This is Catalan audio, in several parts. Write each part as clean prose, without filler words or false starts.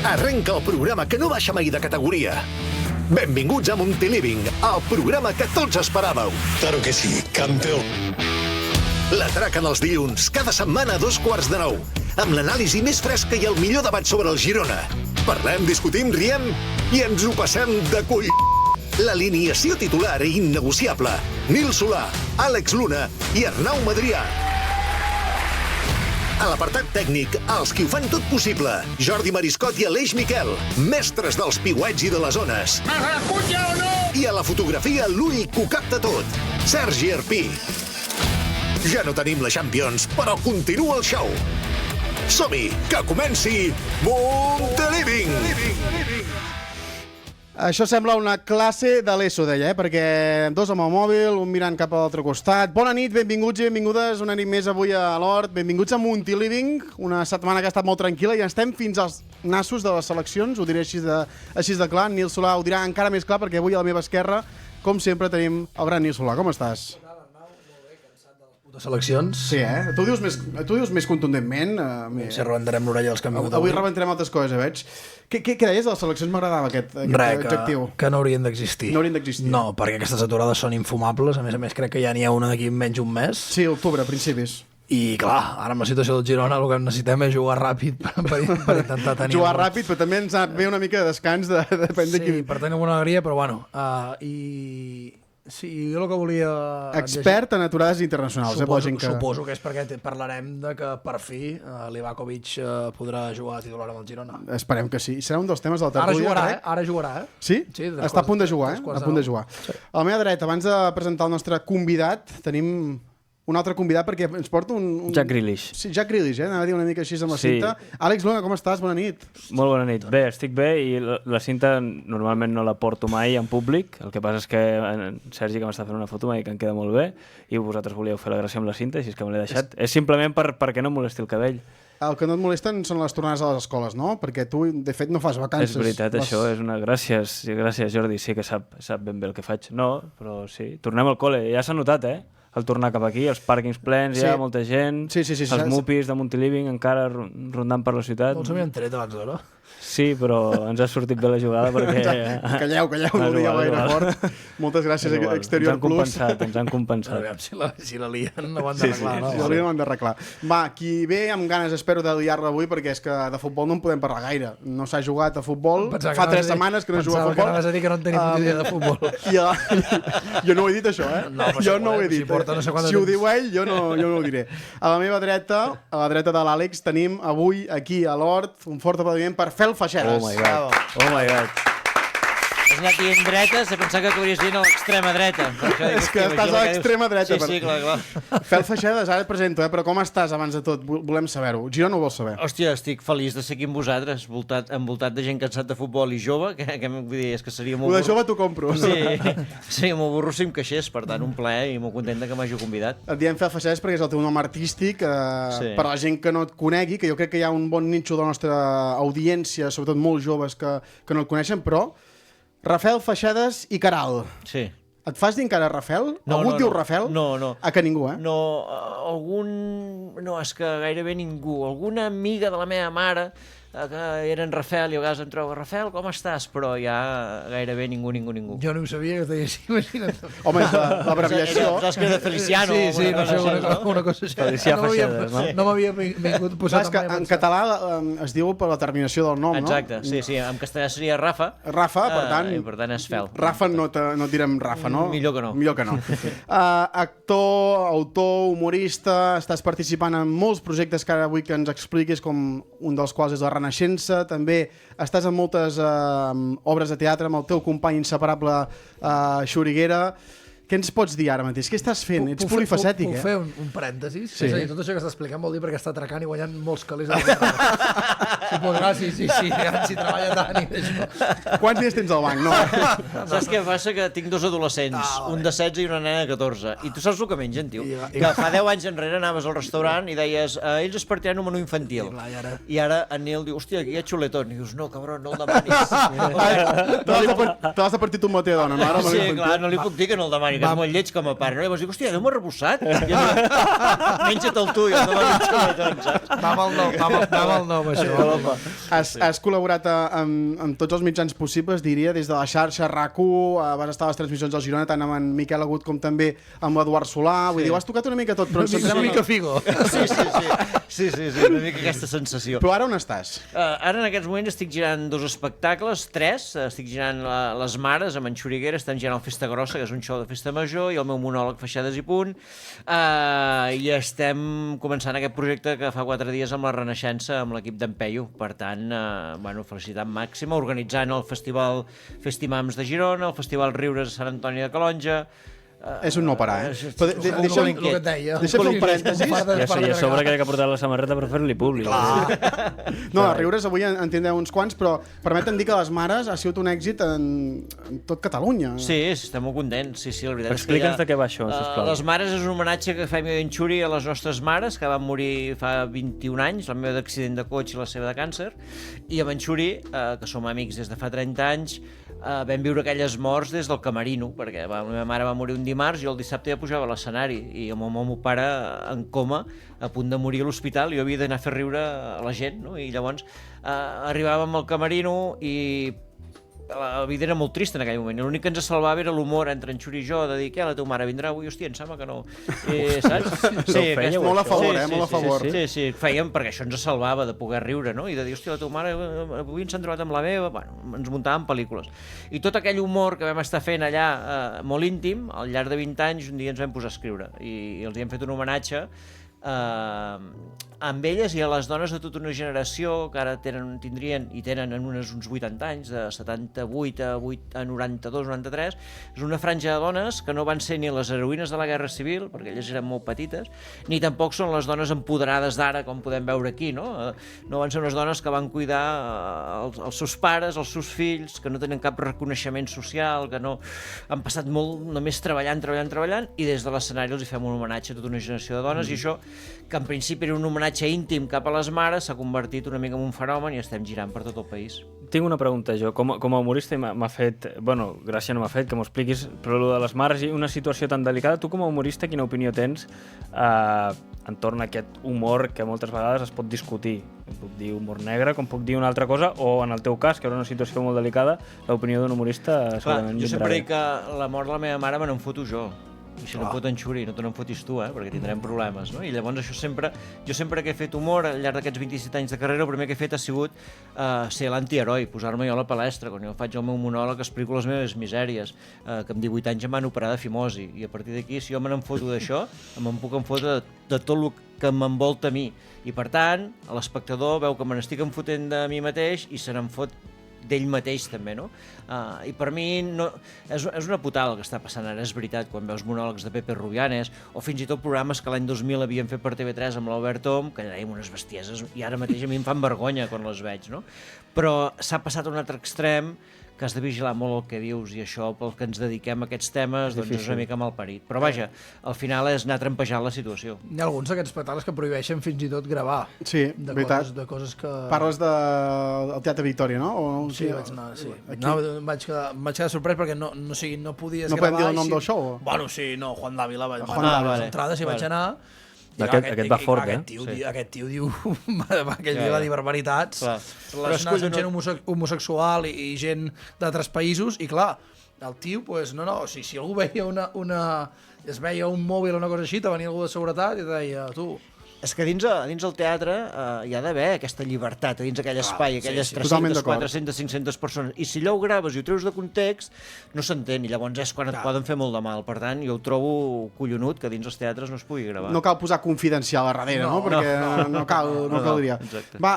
Arrenca el programa que no baixa mai de categoria. Benvinguts a Montiliving, el programa que tots esperàveu. Claro que sí, campeón. L'atraquen els dilluns, cada setmana a 8:45, amb l'anàlisi més fresca i el millor debat sobre el Girona. Parlem, discutim, riem i ens ho passem de cull. L'alineació titular i innegociable. Nil Solà, Àlex Luna i Arnau Madrià. A l'apartat tècnic, els qui ho fan tot possible. Jordi Mariscot i Aleix Miquel, mestres dels piuets i de les ones. I a la fotografia, l'únic que ho capta tot, Sergi Arpí. Ja no tenim la Champions, però continua el show. Som-hi, que comenci Montiliving! Això sembla una classe de l'ESO, deia, perquè dos amb el mòbil, un mirant cap a l'altre costat. Bona nit, benvinguts i benvingudes una nit més avui a l'Hort. Benvinguts a Montiliving, una setmana que ha estat molt tranquil·la i estem fins als nassos de les seleccions, ho diré així de clar. Nil Solà ho dirà encara més clar perquè avui a la meva esquerra, com sempre, tenim el gran Nil Solà. Com estàs? Seleccions. Sí, Tu ho dius més contundentment. Si rebentarem l'orella dels que han vingut avui rebentarem altres coses, veig. Què deies de les seleccions? M'agradava aquest adjectiu. Que no haurien d'existir. No haurien d'existir. No, perquè aquestes aturades són infumables. A més, crec que ja n'hi ha una d'aquí menys un mes. Sí, octubre, principis. I clar, ara amb la situació del Girona el que necessitem és jugar ràpid per intentar tenir... Jugar ràpid, però també ens ha ve una mica de descans depèn de qui... Sí, per tenir alguna alegria, però bueno. Sí, jo el que volia... Expert en aturades internacionals, Suposo que és perquè parlarem de que per fi Livakovic podrà jugar titular amb el Girona. Esperem que sí. Serà un dels temes de la tertúlia. Ara jugarà. Sí? Està a punt de jugar, A punt de jugar. A la meva dreta, abans de presentar el nostre convidat, tenim un altre convidat perquè ens porta un... Jack Grealish. Sí, Jack Grealish, anava a dir una mica així amb la cinta. Àlex Luna, com estàs? Bona nit. Molt bona nit. Bé, estic bé i la cinta normalment no la porto mai en públic. El que passa és que en Sergi, que m'està fent una foto, m'ha dit que em queda molt bé i vosaltres volíeu fer la gràcia amb la cinta, així és que me l'he deixat. És simplement perquè no em molesti el cabell. El que no et molesten són les tornades a les escoles, no? Perquè tu, de fet, no fas vacances. És veritat, això és una... Gràcies, Jordi, sí que sap ben bé el que faig. No, però sí, tornem al col·le. Ja s'ha notat, al tornar cap aquí, els pàrquings plens, hi ha molta gent, els mupis de Montiliving encara rondant per la ciutat. Molts havien tret abans d'hora. Sí, però ens ha sortit bé la jugada perquè... Calleu, no ho digueu gaire fort. Moltes gràcies a Exterior Plus. Ens han compensat. Si la lien no ho han d'arreglar. Si la lien no ho han d'arreglar. Va, qui ve amb ganes, espero, de liar-la avui, perquè és que de futbol no en podem parlar gaire. No s'ha jugat a futbol, fa 3 setmanes que no juga a futbol. Pensava que anaves a dir que no en tenim idea de futbol. Jo no ho he dit, això, Jo no ho he dit. Si ho diu ell, jo no ho diré. A la meva dreta, a la dreta de l'Àlex, tenim avui aquí a l'Hort un fort aplaudiment per Fel Feixedes. Oh my God. Has anat dient dreta, s'ha pensat que hauries dit a l'extrema dreta. És que estàs a l'extrema dreta. Sí, clar. Fel Feixedes, ara et presento, però com estàs abans de tot? Volem saber-ho. Girona ho vol saber. Hòstia, estic feliç de ser aquí amb vosaltres, envoltat de gent cansat de futbol i jove, que vull dir, és que seria molt... Ho de jove t'ho compro. Sí, seria molt burro si em queixés, per tant, un plaer i molt contenta que m'hagi convidat. Et diem Fel Feixedes perquè és el teu nom artístic, per a la gent que no et conegui, que jo crec que hi ha un bon nitxo de la nostra audiència, sobretot molt joves que no et coneixen, però Rafael Feixedes i Caral. Sí. Et fas dir encara Rafael? Algú et diu Rafael? No. A que ningú, No, No, és que gairebé ningú. Alguna amiga de la meva mare que era en Rafael i a vegades em trobo Rafael, com estàs? Però ja gairebé ningú. Jo no ho sabia, que es deia així, imagina't. Home, l'abreviació... Saps que de Feliciano? Sí, una cosa així. Felicià Feixedes, no? No m'havia vingut posat mai a pensar. En català es diu per la terminació del nom, no? Exacte, sí. En castellà seria Rafa. Rafa, per tant... I per tant és Fel. Rafa no et direm Rafa, no? Millor que no. Millor que no. Actor, autor, humorista, estàs participant en molts projectes que ara vull que ens expliquis, com un dels quals és la Renaixença, també estàs en moltes obres de teatre amb el teu company inseparable Xuriguera. Què ens pots dir ara mateix? Què estàs fent? Ets polifacètic, Puc fer un parèntesis? Sí. És a dir, tot això que està explicant vol dir perquè està atracant i guanyant molts calés. Sí, si treballa tant i d'això. Quants dies tens al banc? No. Saps què passa? Que tinc 2 adolescents, un de 16 i una nena de 14. I tu saps el que mengen, tio? Que fa 10 anys enrere anaves al restaurant i deies ells es partiran un menú infantil. I ara en Nil diu, hòstia, aquí hi ha xuletón. I dius, no, cabrón, no el demanis. Te l'has de partir tu amb la teva dona, no? Sí, clar, no li puc dir que no el demanis. que és molt lleig com a pare. I llavors dic, hòstia, Déu m'ha rebussat. Menja-te'l tu, jo no m'ha dit saps? Va amb el nom, això. Has col·laborat amb tots els mitjans possibles, diria, des de la xarxa, RAC1, vas estar a les transmissions del Girona, tant amb en Miquel Agut com també amb l'Eduard Solà. Vull dir, ho has tocat una mica tot. Una mica figo. Sí, una mica aquesta sensació. Però ara on estàs? Ara en aquests moments estic girant 2 espectacles, 3. Estic girant Les Mares, amb en Xuriguera, estan girant el Festa Grossa, que és un show de festa major, i el meu monòleg Feixades i punt. I estem començant aquest projecte que fa 4 dies amb la Renaixença, amb l'equip d'en Peyu. Per tant, felicitat màxima, organitzant el Festival Festimams de Girona, el Festival Riures a Sant Antoni de Calonja. És un no parar, Deixa'm fer un parèntesis. I a sobre que ha portat la samarreta per fer-li públic. No, a Riures avui en tindré uns quants, però permeten dir que Les Mares ha sigut un èxit en tot Catalunya. Sí, estem molt contents. Sí, la veritat Explica'ns de què va això, sisplau. Les Mares és un homenatge que fem jo i en Xuri a les nostres mares, que van morir fa 21 anys, la meva d'accident de cotxe i la seva de càncer, i amb en Xuri, que som amics des de fa 30 anys, vam viure aquelles morts des del camerino, perquè la meva mare va morir un dimarts, jo el dissabte ja pujava a l'escenari i amb el meu pare en coma, a punt de morir a l'hospital, i jo havia d'anar a fer riure a la gent, no? I llavors arribàvem al camerino i la vida era molt trista en aquell moment. L'únic que ens salvava era l'humor entre en Xuri i jo, de dir, què, la teva mare vindrà avui? Hòstia, em sembla que no. Saps? Sí, molt a favor, molt a favor. Sí, fèiem perquè això ens salvava de poder riure, no? I de dir, hòstia, la teva mare avui ens han trobat amb la meva, bueno, ens muntàvem pel·lícules. I tot aquell humor que vam estar fent allà molt íntim, al llarg de 20 anys, un dia ens vam posar a escriure i els hi hem fet un homenatge amb elles i a les dones de tota una generació que ara tindrien uns 80 anys, de 78 a 92, 93. És una franja de dones que no van ser ni les heroïnes de la Guerra Civil, perquè elles eren molt petites, ni tampoc són les dones empoderades d'ara, com podem veure aquí, no? No van ser unes dones que van cuidar els seus pares, els seus fills, que no tenen cap reconeixement social, que no han passat molt només treballant, i des de l'escenari els hi fem un homenatge a tota una generació de dones, i això, que en principi era un homenatge íntim cap a les mares, s'ha convertit una mica en un fenomen i estem girant per tot el país. Tinc una pregunta, jo. Com a humorista m'ha fet... Bueno, gràcia no m'ha fet que m'ho expliquis, però el de les mares i una situació tan delicada, tu com a humorista quina opinió tens entorn a aquest humor que moltes vegades es pot discutir? Puc dir humor negre, com puc dir una altra cosa, o en el teu cas, que era una situació molt delicada, l'opinió d'un humorista segurament... Jo sempre dic que la mort de la meva mare me n'en foto jo. I si no em fot en Xuri, no te n'en fotis tu, perquè tindrem problemes, no? I llavors això jo sempre que he fet humor al llarg d'aquests 27 anys de carrera, el primer que he fet ha sigut ser l'antiheroi, posar-me jo a la palestra. Quan jo faig el meu monòleg explico les meves misèries, que amb 18 anys em van operar de fimosi, i a partir d'aquí, si jo me n'en foto d'això, me'n puc enfotre de tot el que m'envolta a mi. I per tant, l'espectador veu que me n'estic enfotent de mi mateix i se n'en fot d'ell mateix també, no? I per mi és una putada el que està passant ara, és veritat, quan veus monòlegs de Pepe Rubianes o fins i tot programes que l'any 2000 havien fet per TV3 amb l'Albert Tom, que dèiem unes bestieses, i ara mateix a mi em fan vergonya quan les veig, no? Però s'ha passat a un altre extrem, que has de vigilar molt el que dius, i això, pel que ens dediquem a aquests temes, doncs és una mica malparit. Però vaja, al final és anar trampejant la situació. Hi ha alguns d'aquests espectacles que prohibeixen fins i tot gravar. Sí, veritat. De coses que... Parles del Teatre Victòria, no? Sí, vaig anar, sí. Em vaig quedar sorprès perquè no podies gravar... No podem dir el nom del show? Bueno, sí, no, Juan Dávila vaig anar a les entrades i vaig anar... Aquest va fort, Aquest tio diu... Aquell dia va dir barbaritats. Però és que gent homosexual i gent d'altres països, i clar, el tio, si algú veia es veia un mòbil o una cosa així, te venia algú de seguretat i te deia, tu... És que dins el teatre hi ha d'haver aquesta llibertat, dins aquell espai, aquelles 300, 400, 500 persones. I si allò ho graves i ho treus de context, no s'entén, i llavors és quan et poden fer molt de mal. Per tant, jo ho trobo collonut que dins els teatres no es pugui gravar. No cal posar confidencial a darrere, no? Perquè no caldria. Va,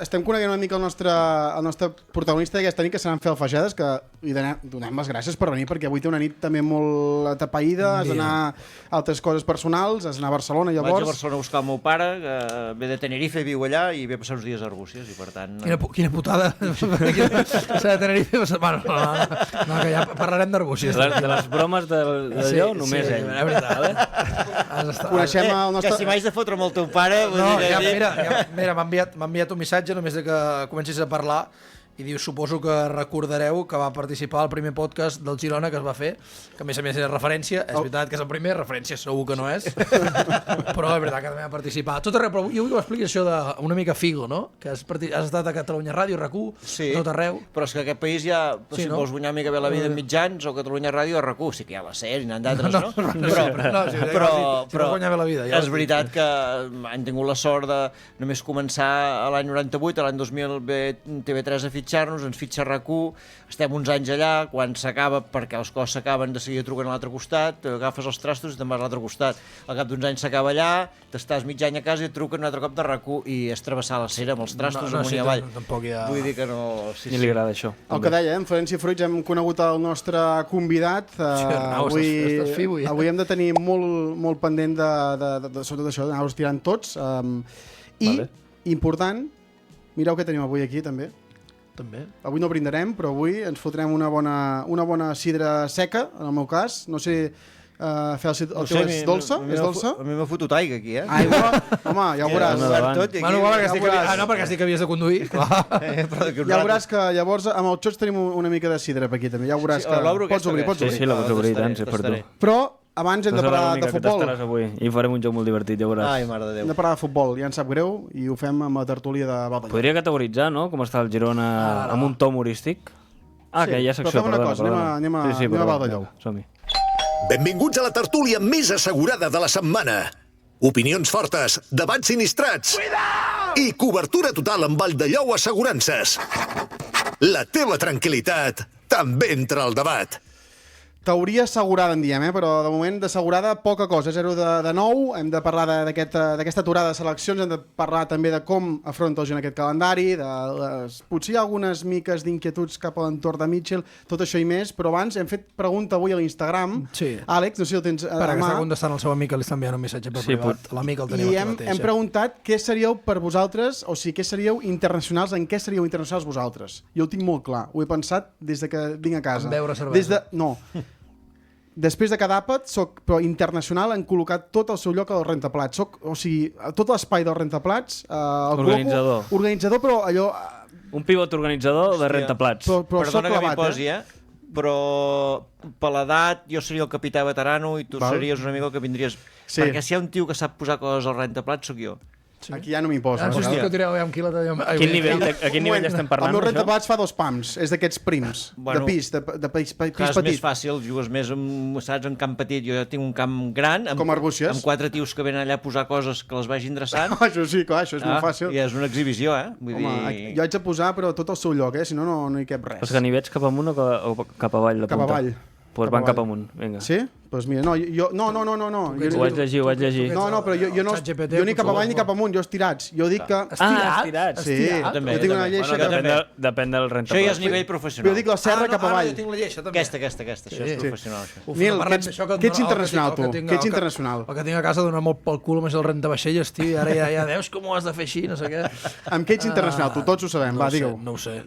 estem coneguent una mica el nostre protagonista d'aquesta nit, que serà en Fel Feixades, que li donem les gràcies per venir, perquè avui té una nit també molt atapeïda, has d'anar a altres coses personals, has d'anar a Barcelona, llavors... Vaig a Barcelona a buscar el meu pare, que ve de Tenerife, viu allà, i ve a passar uns dies a Arbúcies, i per tant... Quina putada! S'ha de Tenerife... Bueno, que ja parlarem d'Arbúcies. De les bromes d'allò, només ell. És veritat, Coneixem el nostre... Que si m'haig de fotre amb el teu pare... No, mira, m'ha enviat un missatge només de que comencis a parlar, i diu, suposo que recordareu que va participar al primer podcast del Girona que es va fer, que a més és referència, és veritat que és el primer, referència segur que no és, però és veritat que també va participar. Tot arreu, però jo vull que m'expliquis això d'una mica Figo, no? Que has estat a Catalunya Ràdio, RAC1, tot arreu. Però és que aquest país ja, si vols guanyar mica bé la vida en mitjans, o Catalunya Ràdio o RAC1, sí que hi ha la SER i n'han d'altres, no? Però és veritat que han tingut la sort de només començar a l'any 98, a l'any 2000 ve TV3 a fitxar-nos, ens fitxa RAC1, estem uns anys allà, quan s'acaba, perquè les coses s'acaben, de seguida truquen a l'altre costat, agafes els trastos i te'n vas a l'altre costat. Al cap d'uns anys s'acaba allà, t'estàs mig any a casa i et truquen un altre cop de RAC1 i és travessar la cera amb els trastos amunt i avall. Vull dir que no... Ni li agrada això. El que deia, en Florenci Fruits hem conegut el nostre convidat. Avui hem de tenir molt pendent de sobretot això, d'anar-los tirant tots. I, important, mireu què tenim avui aquí, també. Avui no brindarem, però avui ens fotrem una bona sidra seca, en el meu cas. No sé, fer el teu és dolça? És dolça? A mi m'ha fotut aigua aquí, Aigua? Home, ja ho veuràs. perquè has dit que havies de conduir. Ja veuràs que llavors amb el Xots tenim una mica de sidra per aquí també. Ja veuràs que pots obrir. Sí, la pots obrir, tant, per tu. Però abans hem de parlar de futbol. Avui i farem un joc molt divertit, ja veuràs. Ai, mare de Déu. Hem de parlar de futbol, ja ens sap greu, i ho fem amb la tertúlia de Baldalló. Podria categoritzar, no?, com està el Girona amb un to humorístic. Que hi ha secció, perdona. Però fem una cosa, anem a Baldalló. Som-hi. Benvinguts a la tertúlia més assegurada de la setmana. Opinions fortes, debats sinistrats i cobertura total amb Baldalló Assegurances. La teva tranquil·litat també entra al debat. Teoria assegurada en diem, però de moment d'assegurada poca cosa. 0 de 9, hem de parlar d'aquesta aturada de seleccions, hem de parlar també de com afronta el Girona aquest calendari, potser hi ha algunes miques d'inquietuds cap a l'entorn de Mitchell, tot això i més, però abans hem fet pregunta avui a l'Instagram. Sí. Àlex, no sé si el tens a mà. Que està contestant el seu amic, que li està enviant un missatge per privat. L'amic el tenim aquí mateix. I hem preguntat què seríeu per vosaltres, o sigui, què seríeu internacionals, en què seríeu internacionals vosaltres. Jo ho tinc molt clar, ho he pensat des de que vinc a casa. En beure cervesa. No. Després de cada àpat, però internacional, han col·locat tot el seu lloc al rentaplats. O sigui, tot l'espai del rentaplats... Organitzador, però allò... Un pivot organitzador de rentaplats. Perdona que m'hi posi, però per l'edat jo seria el capità veterano i tu series un amic que vindries... Perquè si hi ha un tio que sap posar coses al rentaplats, sóc jo. Aquí ja no m'hi poso. A quin nivell estem parlant? El meu rentaplats fa 2 pams, és d'aquests prims, de pis petit. És més fàcil, jugues més en camp petit. Jo tinc un camp gran, amb 4 tios que venen allà a posar coses que les vagin dreçant. Això sí, clar, això és molt fàcil. I és una exhibició, jo haig de posar, però tot al seu lloc, si no, no hi cap res. Els ganivets cap amunt o cap avall de punta? Cap avall. Doncs van cap amunt, vinga. Sí? Doncs mira, no. Ho vaig llegir. No, però jo ni cap avall ni cap amunt, jo estirats. Jo dic que... Estirats? Sí, jo tinc una lleixa... Depèn del rentaplats. Això ja és nivell professional. Jo dic la serra cap avall. Jo tinc la lleixa, també. Aquesta, això és professional. Nil, què ets internacional, tu? Què ets internacional? El que tinc a casa dona molt pel cul, més el rentavaixelles, tio, ara ja veus com ho has de fer així, no sé què. Amb què ets internacional, tu? Tots ho sabem, va, digue-ho. No ho sé.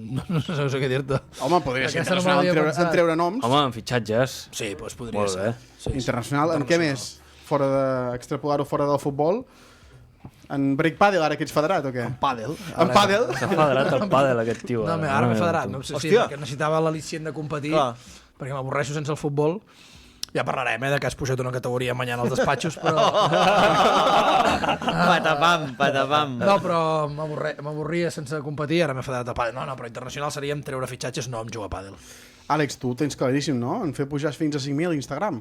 No sé què dir-te. Home, podria ser internacional en treure noms. Home, en fitxatges. Sí, doncs podria ser. Internacional, en què més? Fora d'extrapolar-ho fora del futbol? En break pàdel, ara que ets federat o què? En pàdel. En pàdel? S'ha federat el pàdel, aquest tio. No, ara m'he federat. No sé si perquè necessitava l'al·licient de competir, perquè m'avorreixo sense el futbol. Ja parlarem, de que has pujat una categoria mañana als despatxos, però... Patapam. No, però m'avorria sense competir, ara m'he federat a pàdel. No, però internacional seríem treure fitxatges, no em jugar a pàdel. Àlex, tu tens claríssim, no? En fer pujar fins a 5.000 a Instagram.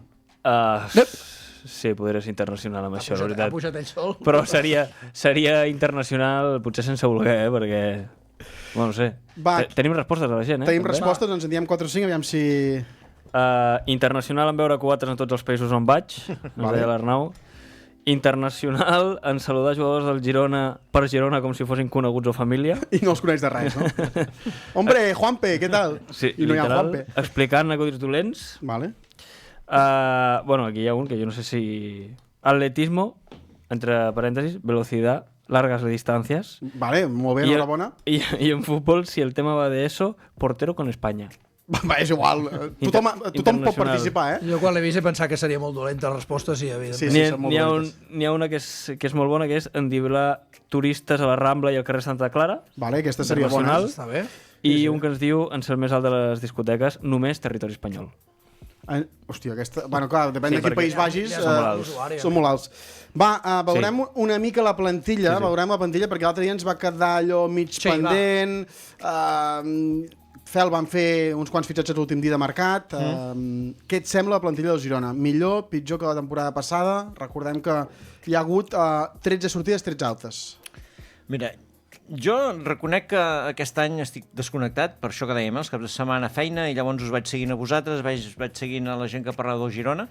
Sí, podria ser internacional amb això, la veritat. Ha pujat ell sol. Però seria internacional, potser sense voler, perquè... No sé. Tenim respostes a la gent, Tenim respostes, ens en diem 4 o 5, aviam si... Internacional en veure quatres en tots els països on vaig, ens deia l'Arnau. Internacional en saludar jugadors del Girona per Girona com si fossin coneguts o família. I no els coneix de res, no? Hombre, Juanpe, què tal? Sí, I no literal, hi ha Juanpe. Explicant acudits dolents. Vale. Bueno, aquí hi ha un que jo no sé si... Atletismo, entre parèntesis, velocidad, largas distancias. Vale, molt bé, enhorabona. Y en fútbol, si el tema va de eso, portero con España. Va, és igual. Tothom pot participar, eh? Jo quan l'he vist he pensat que seria molt dolenta la resposta, sí, evidentment. N'hi ha una que és molt bona, que és endivilar turistes a la Rambla i al carrer Santa Clara. Vale, aquesta seria bona. Està bé. I un que ens diu, en ser el més alt de les discoteques, només territori espanyol. Hòstia, aquesta... Bueno, clar, depèn de quin país vagis. Són molt alts. Va, veurem una mica la plantilla, veurem la plantilla, perquè l'altre dia ens va quedar allò mig pendent. Fel van fer uns quants fitxatges l'últim dia de mercat. Què et sembla la plantilla del Girona? Millor, pitjor que la temporada passada? Recordem que hi ha hagut 13 sortides, 13 altes. Mira, jo reconec que aquest any estic desconnectat, per això que dèiem, els caps de setmana feina, i llavors us vaig seguint a vosaltres, vaig seguint a la gent que parlava del Girona,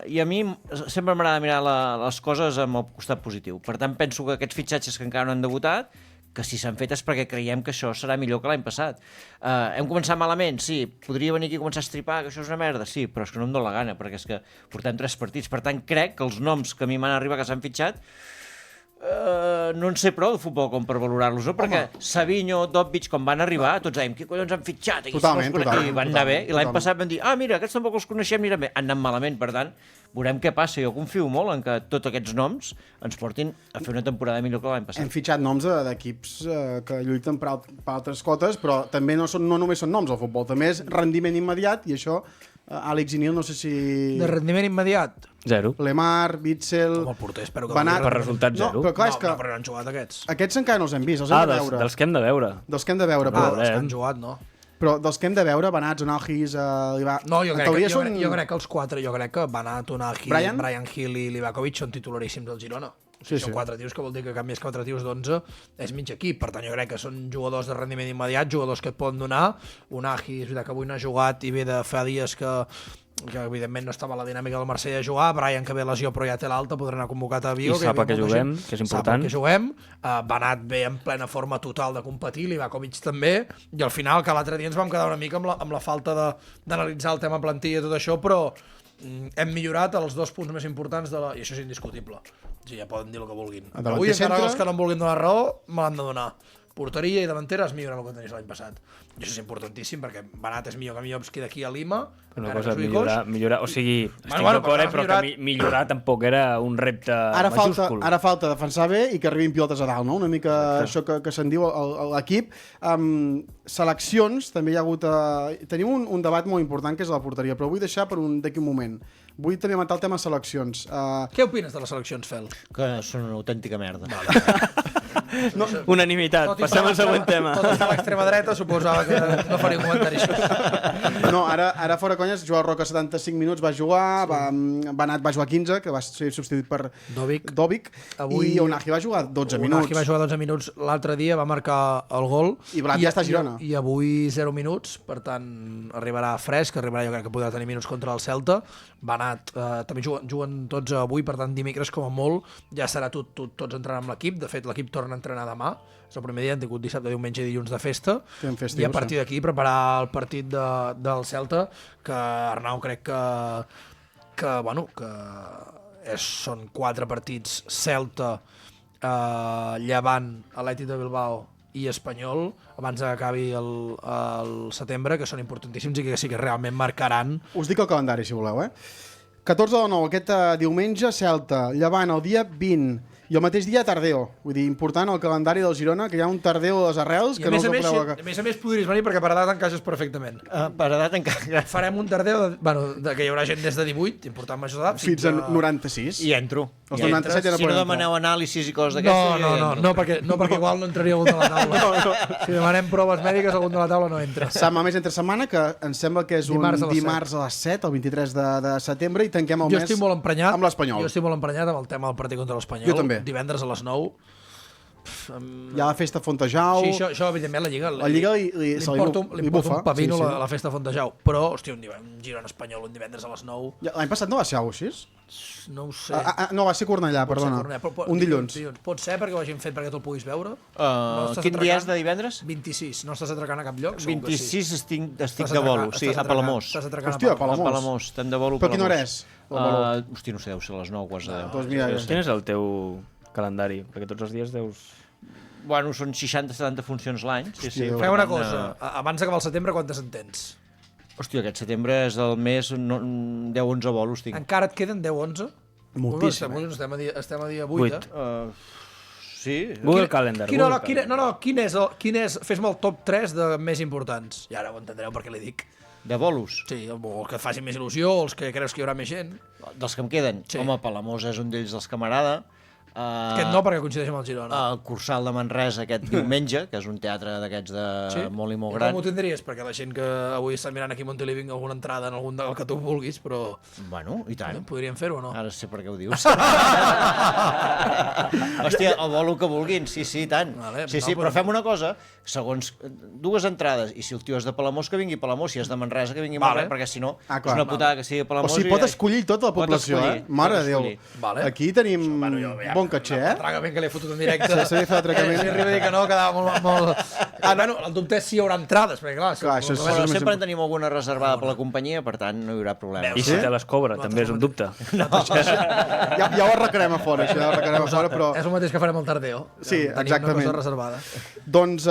i a mi sempre m'agrada mirar les coses amb el costat positiu. Per tant, penso que aquests fitxatges que encara no han debutat, que si s'han fet és perquè creiem que això serà millor que l'any passat. Hem començat malament? Sí. Podria venir aquí a començar a estripar, que això és una merda? Sí, però és que no em dóna la gana, perquè és que portem 3 partits. Per tant, crec que els noms que a mi m'han arribat que s'han fitxat no en sé prou de futbol com per valorar-los, no? Perquè Savinho, Dobbich, com van arribar, tots dèiem, què collons han fitxat? Totalment. I van anar bé, i l'any passat van dir, mira, aquests tampoc els coneixem, aniran bé. Han anat malament, per tant, veurem què passa. Jo confio molt en que tots aquests noms ens portin a fer una temporada millor que l'any passat. Hem fitxat noms d'equips que lluiten per altres cotes, però també no només són noms al futbol, també és rendiment immediat, i això, Àlex i Nil, no sé si... De rendiment immediat? 0. Lemar, Witzel... Com el porter, espero que... Per resultat 0. No, però clar, és que... No, però no han jugat aquests. Aquests encara no els hem vist, els hem de veure. Dels que hem de veure. Dels que hem de veure, però... dels que han jugat, no. Però dels que hem de veure, Banat, Zonalgis, No, jo crec que els 4, jo crec que Banat, Zonalgis, Brian Hill i Livakovic són titularíssims del Girona. Són 4 tios, que vol dir que canvies 4 tios d'11 és mig equip. Per tant, jo crec que són jugadors de rendiment immediat, jugadors que et poden donar. Unagi, és veritat que avui no ha jugat i ve de fa dies que evidentment no estava a la dinàmica del Marsella a jugar. Brian, que ve lesió però ja té l'alta, podrà anar convocat a Vigo. I sap que juguem, que és important. Sap que juguem. Banat ve en plena forma total de competir, Livakovic també, i al final, que l'altre dia ens vam quedar una mica amb la falta d'analitzar el tema plantilla i tot això, però hem millorat els 2 punts més importants i això és indiscutible. Sí, ja poden dir el que vulguin. Avui encara els que no em vulguin donar raó me l'han de donar. Porteria i davantera es milloren el que tenies l'any passat. I això és importantíssim, perquè Banat és millor que Miovski d'aquí a Lima. Una cosa, millorar, o sigui, estic d'acord, però que millorar tampoc era un repte majúscul. Ara falta defensar bé i que arribin pilotes a dalt, no? Una mica això que se'n diu a l'equip. Seleccions, també hi ha hagut... Tenim un debat molt important, que és la porteria, però vull deixar per d'aquí un moment. Vull també matar el tema seleccions. Què opines de les seleccions, Fel? Que són una autèntica merda. No, unanimitat. Passem al següent tema. Tot està a l'extrema dreta, suposava que no faria un comentari. No, ara fora conyes, Joao Roca 75 minuts va jugar, Banat va jugar 15, que va ser substituït per Dobic, i Unagi va jugar 12 minuts. Unagi va jugar 12 minuts l'altre dia, va marcar el gol. I Blat ja està a Girona. I avui 0 minuts, per tant arribarà fresc, jo crec que podrà tenir minuts contra el Celta. Banat, també juguen tots avui, per tant dimecres com a molt ja serà tots entrant amb l'equip. De fet, l'equip torna a entrenar demà, és el primer dia, han tingut dissabte, diumenge i dilluns de festa, i a partir d'aquí preparar el partit del Celta, que Arnau crec que són 4 partits: Celta, Llevant, Atlètic de Bilbao i Espanyol, abans que acabi el setembre, que són importantíssims i que sí que realment marcaran. Us dic el calendari, si voleu, 14 de 9, aquest diumenge, Celta, Llevant el dia 20, i el mateix dia Tardeo. Vull dir, important el calendari del Girona, que hi ha un Tardeo de les arrels que no us ho podeu... A més a més podries venir perquè per edat encaixes perfectament. Per edat encaixes. Farem un Tardeo que hi haurà gent des de 18, important major d'edat, fins a 96. I entro. Els 97 ja no si no demaneu anàlisis i coses d'aquestes... No, perquè igual no entraria algun de la taula. Si demanem proves mèdiques, algun de la taula no entra. A més, entre setmana, que em sembla que és un dimarts a les 7, el 23 de setembre, i tanquem el mes amb l'Espanyol. Jo estic molt emprenyat amb el tema del partit contra l'Espanyol. Jo també. Divendres a les 9. Hi ha la festa Fontejau. Sí, això evidentment la Lliga li importa un pavino la festa Fontejau, però hòstia, un Girona Espanyol un divendres a les 9. L'any passat no va ser alguna cosa així? No ho sé. No, va ser Cornellà, perdona. Un dilluns. Pot ser perquè ho hagin fet perquè tu el puguis veure. Quin dia és de divendres? 26. No estàs atracant a cap lloc? 26 estic de bolo, sí, a Palamós. Hòstia, a Palamós. Estem de bolo a Palamós. Però quina hora és? Hòstia, no sé, deu ser a les 9, quasi 10. Doncs mira, quin és el teu calendari? Perquè tots els dies deus... Bueno, són 60-70 funcions l'any. Sí. Fem una cosa, abans d'acabar el setembre, quantes en tens? Hòstia, aquest setembre és del mes 10-11 bolos tinc. Encara et queden 10-11? Moltíssim. Estem a dia 8, Sí. Google Calendar. Quin és... Fes-me el top 3 de més importants. I ara ho entendreu perquè li dic. De bolos? Sí, els que et facin més il·lusió, els que creus que hi haurà més gent. Dels que em queden? Sí. Home, Palamós és un d'ells dels que m'agrada. Aquest no, perquè coincideix amb el Girona. El Cursal de Manresa aquest diumenge, que és un teatre d'aquests de molt i molt gran. Com ho tindries? Perquè la gent que avui està mirant aquí a Monteliving alguna entrada en algun del que tu vulguis, però... Bueno, i tant. Podríem fer-ho o no? Ara sé per què ho dius. Hòstia, el bolo que vulguin, sí, i tant. Vale, sí, però fem una cosa, segons dues entrades, i si el tio és de Palamós, que vingui a Palamós, si és de Manresa, que vingui a Manresa, perquè si no, és una putada que sigui a Palamós. O sigui, pot escollir tota la població, Mare de Déu. Aquí tenim bon caché, L'atracament que li he fotut en directe. Sí, fa l'atracament. Si arriba a dir que no, quedava molt... Bueno, el dubte és si hi haurà entrades, perquè clar... Sempre en tenim alguna reservada per la companyia, per tant no hi haurà problema. I si te les cobra, també és un dubte. Ja ho arreglarem a fora, això ja ho arreglarem a fora, però... És el mateix que farem al Tardeo. Sí, exactament. Tenim una cosa reservada. Doncs,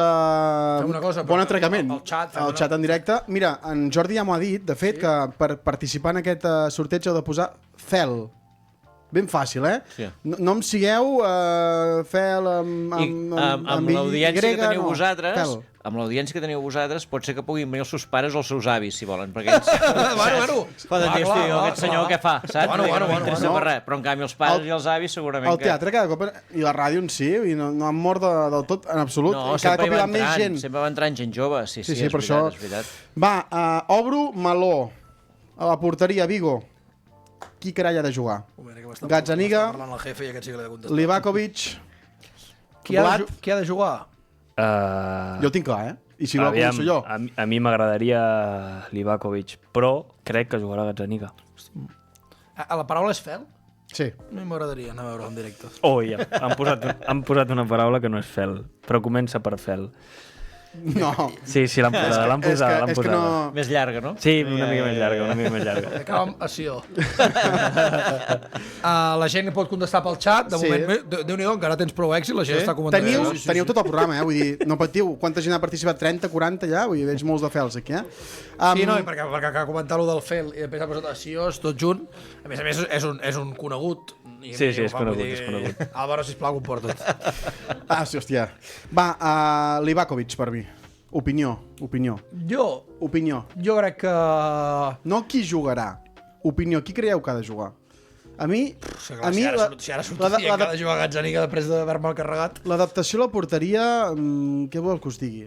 bon atracament. El xat en directe. Mira, en Jordi ja m'ho ha dit, de fet, que per participar en aquest sorteig heu de posar FEL. Ben fàcil, Sí. No em sigueu FEL amb l'audiència que teniu vosaltres, amb l'audiència que teniu vosaltres, pot ser que puguin venir els seus pares o els seus avis, si volen, perquè ells... Poden dir, hosti, aquest senyor què fa, saps? No m'interessa per res, però en canvi els pares i els avis segurament que... El teatre cada cop, i la ràdio en sí, no han mort del tot, en absolut. No, sempre va entrant gent jove, sí, és veritat. Va, obro meló a la porteria, Vigo. Qui carai ha de jugar? Gazzaniga, Livakovic, qui ha de jugar? Jo ho tinc clar, I si no ho començo jo. A mi m'agradaria Livakovic, però crec que jugarà Gazzaniga. La paraula és fel? Sí. A mi m'agradaria anar a veure en directe. Ja. Han posat una paraula que no és fel, però comença per fel. No. Sí, l'han posada. És que no... Més llarga, no? Sí, una mica més llarga. Acaba amb Asió. La gent pot contestar pel xat, de moment, Déu-n'hi-do, encara tens prou èxit, la gent està comentant. Teniu tot el programa, vull dir, no patiu. Quanta gent ha participat? 30, 40 ja? Vull dir, veig molts de fels aquí, Sí, no, perquè acaba de comentar lo del fel i després ha posat Asió, tot junt. A més, és un conegut. Sí, és conegut. Álvaro, sisplau, comporta't. Sí, hòstia. Va, Livakovic, per mi. Opinió. Jo crec que... No qui jugarà. Opinió. Qui creieu que ha de jugar? A mi... Si ara sortiria que ha de jugar Gazzaniga després d'haver-me'l carregat. L'adaptació a la porteria... Què vol que us digui?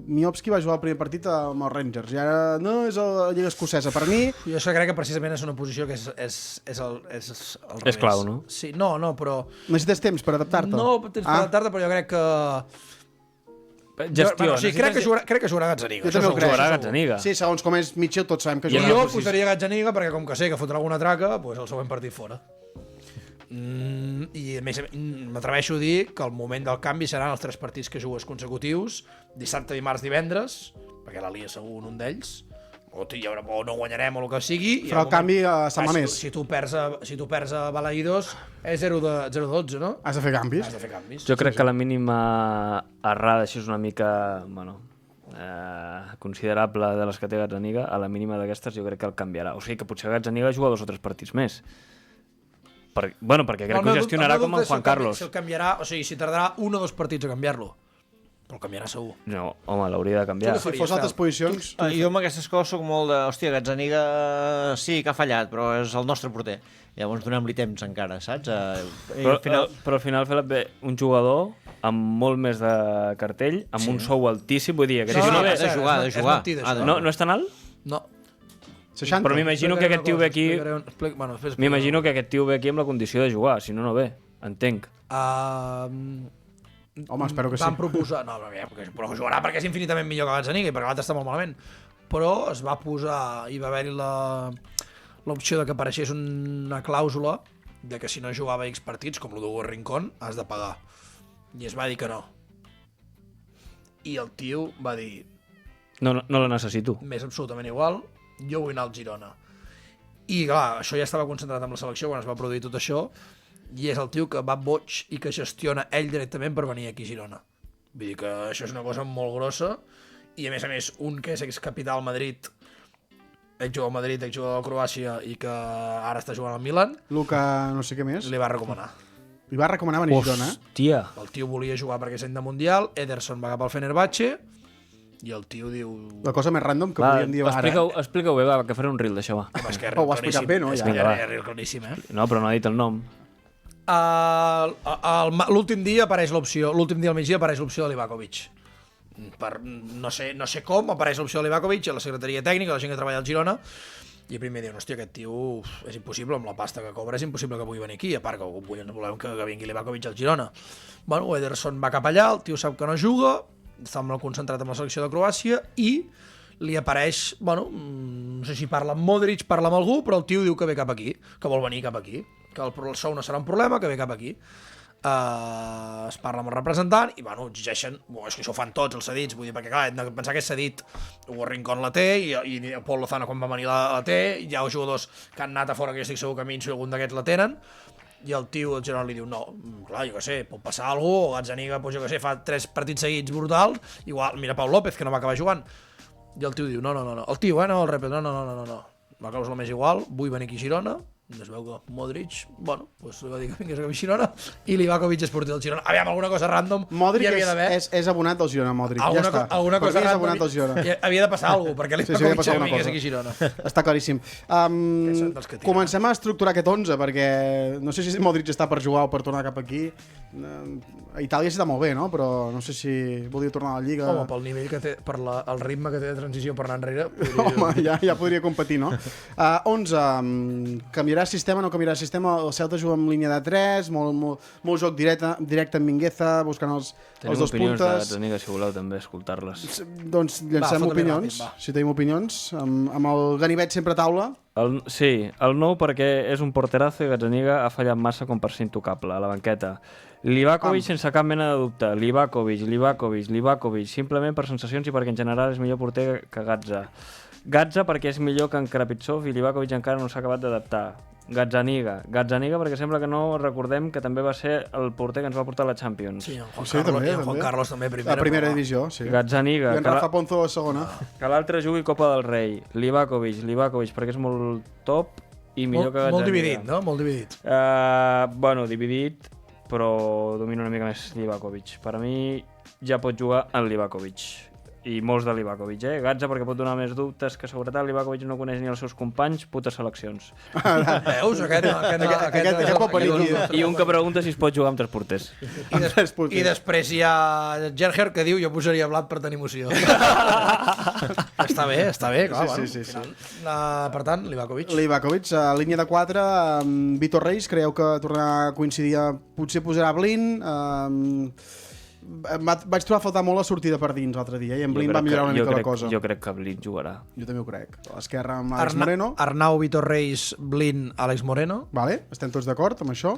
Miovski va jugar el primer partit amb els Rangers i ara no és la Lliga Escocesa. Per mi... Jo crec que precisament és una posició que és el revés. És clau, no? Sí, no, però... Necessites temps per adaptar-te? No, temps per adaptar-te, però jo crec que... Gestió. Crec que jugarà Gazzaniga. Jo també ho crec. Jugarà Gazzaniga. Sí, segons com és Mitchell, tots sabem que jugarà. Jo posaria Gazzaniga perquè com que sé que fotrà alguna traca, doncs el següent partit fora. I a més m'atreveixo a dir que el moment del canvi seran els 3 partits que jugues consecutius, dissabte, dimarts, divendres, perquè la lia segur un d'ells, o no guanyarem o el que sigui. Farà el canvi a Sant Mamés. Si tu perds a Balaïdos és 0-12, no? Has de fer canvis. Jo crec que la mínima errada, així és una mica considerable de les que té Gazzaniga, a la mínima d'aquestes jo crec que el canviarà. O sigui que potser Gazzaniga juga 2 o 3 partits més. Perquè crec que ho gestionarà com en Juan Carlos. Si el canviarà, o sigui, si tardarà 1 o 2 partits a canviar-lo. Però el canviarà segur. No, home, l'hauria de canviar. Si fos altres posicions... Jo amb aquestes coses soc molt de... Hòstia, Gazzaniga sí que ha fallat, però és el nostre porter. Llavors donem-li temps encara, saps? Però al final fer un jugador amb molt més de cartell, amb un sou altíssim, vull dir... De jugar. No és tan alt? No. 60. Però m'imagino que aquest tio ve aquí... M'imagino que aquest tio ve aquí amb la condició de jugar, si no, no ve. Entenc. Home, espero que sí. Van proposar... No, però jugarà perquè és infinitament millor que Gazzaniga i perquè l'altre està molt malament. Però es va posar... Hi va haver-hi l'opció de que apareixés una clàusula de que si no jugava X partits, com el d'Hugo Rincón, has de pagar. I es va dir que no. I el tio va dir... No la necessito. M'és absolutament igual, jo vull anar al Girona. I clar, això ja estava concentrat amb la selecció quan es va produir tot això, i és el tio que va boig i que gestiona ell directament per venir aquí a Girona. Vull dir que això és una cosa molt grossa, i a més, un que és excapital al Madrid, exjugador al Madrid, exjugador de Croàcia, i que ara està jugant al Milan, Luka no sé què més, li va recomanar. Li va recomanar venir a Girona. Hòstia. El tio volia jugar perquè és any de Mundial, Ederson va cap al Fenerbahçe, i el tio diu... La cosa més random que podríem dir ara. Explica-ho bé, va, que faré un reel d'això, va. Home, és que Ho ha explicat bé, no? És que és claríssim, No, però no ha dit el nom. L'últim dia apareix l'opció, l'últim dia al migdia apareix l'opció de Livakovic. No sé com apareix l'opció de Livakovic a la secretaria tècnica, la gent que treballa al Girona, i primer diuen, hòstia, aquest tio és impossible, amb la pasta que cobra és impossible que pugui venir aquí, a part que volem que vingui Livakovic al Girona. Bueno, Ederson va cap allà, el tio sap que no juga, està molt concentrat en la selecció de Croàcia, i li apareix, bueno, no sé si parla amb Modric, parla amb algú, però el tio diu que ve cap aquí, que vol venir cap aquí, que el sou no serà un problema, que ve cap aquí. Es parla amb el representant i, bueno, exigeixen, és que això ho fan tots els cedits, vull dir, perquè clar, hem de pensar que és cedit, Hugo Rincón la té, i Paul Lozano quan va venir la té, hi ha jugadors que han anat a fora, que jo estic segur que Minso i algun d'aquests la tenen, i el tio, el Gerard li diu, no, clar, jo què sé, pot passar alguna cosa, o Gazzaniga, pues, jo què sé, fa 3 partits seguits brutals, igual, mira Pau López, que no va acabar jugant, i el tio diu, no, el tio, no, el repet, no, la clàusula m'és igual, vull venir aquí a Girona, es veu que Modric, bueno, pues li va dir que vingués a Girona, i Livakovic és porter del Girona. Aviam, alguna cosa random Modric hi havia d'haver. és abonat del Girona, Modric, alguna, ja està. Alguna cosa és random abonat del Girona. havia de passar alguna cosa, perquè Livakovic vingués aquí a Girona. Està claríssim. Comencem a estructurar aquest 11, perquè no sé si Modric està per jugar o per tornar cap aquí. A Itàlia està molt bé, no? Però no sé si volia tornar a la Lliga. Home, pel nivell que té, el ritme que té de transició per anar enrere... Home, ja podria competir, no? 11, canviarà sistema, no canviarà sistema? El Celta juga amb línia de 3, molt joc directe amb Mingueza, buscant els dos puntes. Tenim opinions de Gazzaniga, si voleu també escoltar-les. Doncs llancem opinions, si tenim opinions, amb el ganivet sempre a taula. Sí, el nou perquè és un porterazo i Gazzaniga ha fallat massa com per ser intocable a la banqueta. Livakovic sense cap mena de dubte. Livakovic, simplement per sensacions i perquè en general és millor porter que Gazza. Gazza perquè és millor que en Krapitsov i Livakovic encara no s'ha acabat d'adaptar. Gazzaniga perquè sembla que no recordem que també va ser el porter que ens va portar a la Champions. Sí, Juan Carlos també a primera divisió, sí. Gazzaniga. I en Rafa Ponzo a segona. Que l'altre jugui Copa del Rei. Livakovic perquè és molt top i millor que Gazzaniga. Molt dividit, no? Molt dividit. Bueno, dividit, però domina una mica més Livakovic. Per a mi ja pot jugar en Livakovic. I molts de Livakovic, Gazza perquè pot donar més dubtes que seguretat. Livakovic no coneix ni els seus companys, putes seleccions. Veus? Aquest pot venir aquí. I un que pregunta si es pot jugar amb 3 porters. I després hi ha Gerger que diu jo posaria blat per tenir emoció. Està bé, clar. Sí. Per tant, Livakovic, línia de 4, Vitor Reis, creieu que tornarà a coincidir, potser posarà Blin, vaig trobar a faltar molt la sortida per dins l'altre dia i en Blin va millorar una mica la cosa. Jo crec que Blin jugarà. Jo també ho crec. A l'esquerra amb Àlex Moreno. Arnau, Vitor Reis, Blin, Àlex Moreno. Vale, estem tots d'acord amb això.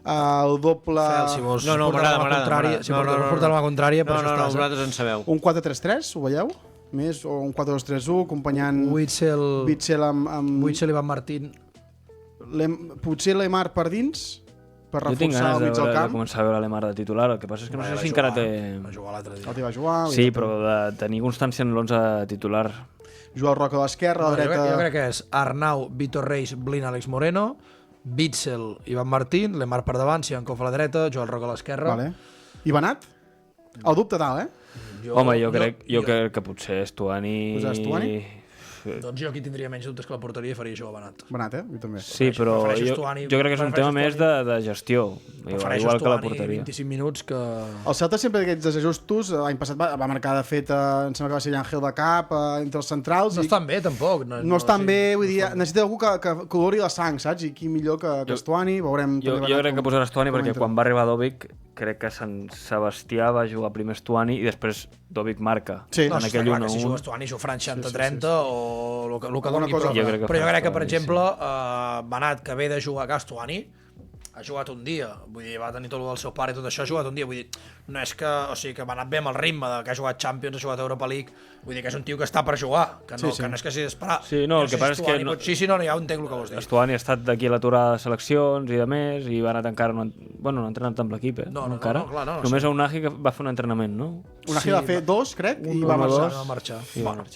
El doble... Si vols m'agrada. Si vols portar la contrària, no, vosaltres en sabeu. Un 4-3-3, ho veieu? Més, o un 4-2-3-1, acompanyant... Witzel amb... Witzel i Van Martín. Potser Lemar per dins... per reforçar el mig del camp. De començar a veure l'Emar de titular, el que passa és que no sé si encara té... Va jugar l'altre dia. Va jugar. Sí, però de tenir constància en l'11 titular. Joel Roca a l'esquerra, a la dreta... Jo crec que és Arnau, Vitor Reis, Blin, Àlex Moreno, Witzel i Van Martín, Lemar per davant, Siankov a la dreta, Joel Roca a l'esquerra. Vale. I Benat? El dubte tal, Home, jo crec que potser Estuani... Posar Estuani? Doncs jo aquí tindria menys dubtes que la porteria i faria això a Benat. Benat, Jo també. Sí, però jo crec que és un tema més de gestió, igual que la porteria. 25 minuts que... El Celta sempre d'aquests desajustos, l'any passat va marcar de fet, em sembla que va ser Llàngel de cap, entre els centrals... No estan bé, tampoc. No estan bé, vull dir, necessita algú que colori la sang, saps? I qui millor que Estuani, veurem... Jo crec que posarà Estuani perquè quan va arribar Dovic, crec que Sant Sebastià va jugar primer Estuani i després Dovic marca. Sí. En aquell 1-1. Si juga Estuani, juga Fran 60-30 o el que doni. Però jo crec que, per exemple, Benat, que ve de jugar a Estuani, ha jugat un dia, vull dir, va tenir tot el seu pare i tot això, ha jugat un dia, vull dir, no és que, o sigui, que va anar bé amb el ritme que ha jugat Champions, ha jugat Europa League, vull dir que és un tio que està per jugar, que no és que s'hi d'esperar. Sí, no, el que passa és que... No, ja ho entenc el que vols dir. Estuani ha estat d'aquí a l'aturada de seleccions i de més, i va anar encara, no ha entrenat amb l'equip, No, clar. Només a Unai que va fer un entrenament, no? Unai va fer 2, crec, i va marxar.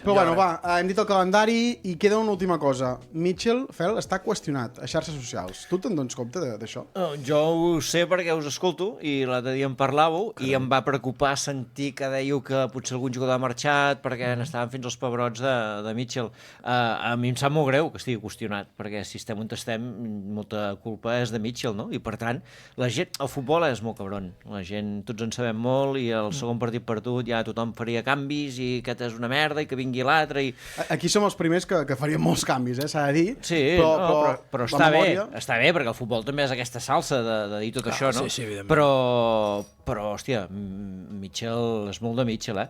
Però bueno, hem dit el calendari i queda una última cosa. Mitchell, Fel, està qüestionat a xarxes socials. Tu te'n dones compte d'això? Jo ho sé perquè us escolto i l'altre dia en parlàveu i em va preocupar sentir que dèieu que potser algun jugador ha marxat perquè n'estaven fins als pebrots de Mitchell. A mi em sap molt greu que estigui qüestionat, perquè si estem on estem, molta culpa és de Mitchell, no? I per tant, la gent, el futbol és molt cabron. La gent, tots en sabem molt i el segon partit perdut ja tothom faria canvis i aquest és una merda i que vingui l'altre. Aquí som els primers que faríem molts canvis, s'ha de dir. Sí, però està bé perquè el futbol també és aquesta salsa de dir tot això, no? Sí, evidentment. Però, hòstia, Mitchell és molt de Mitchell,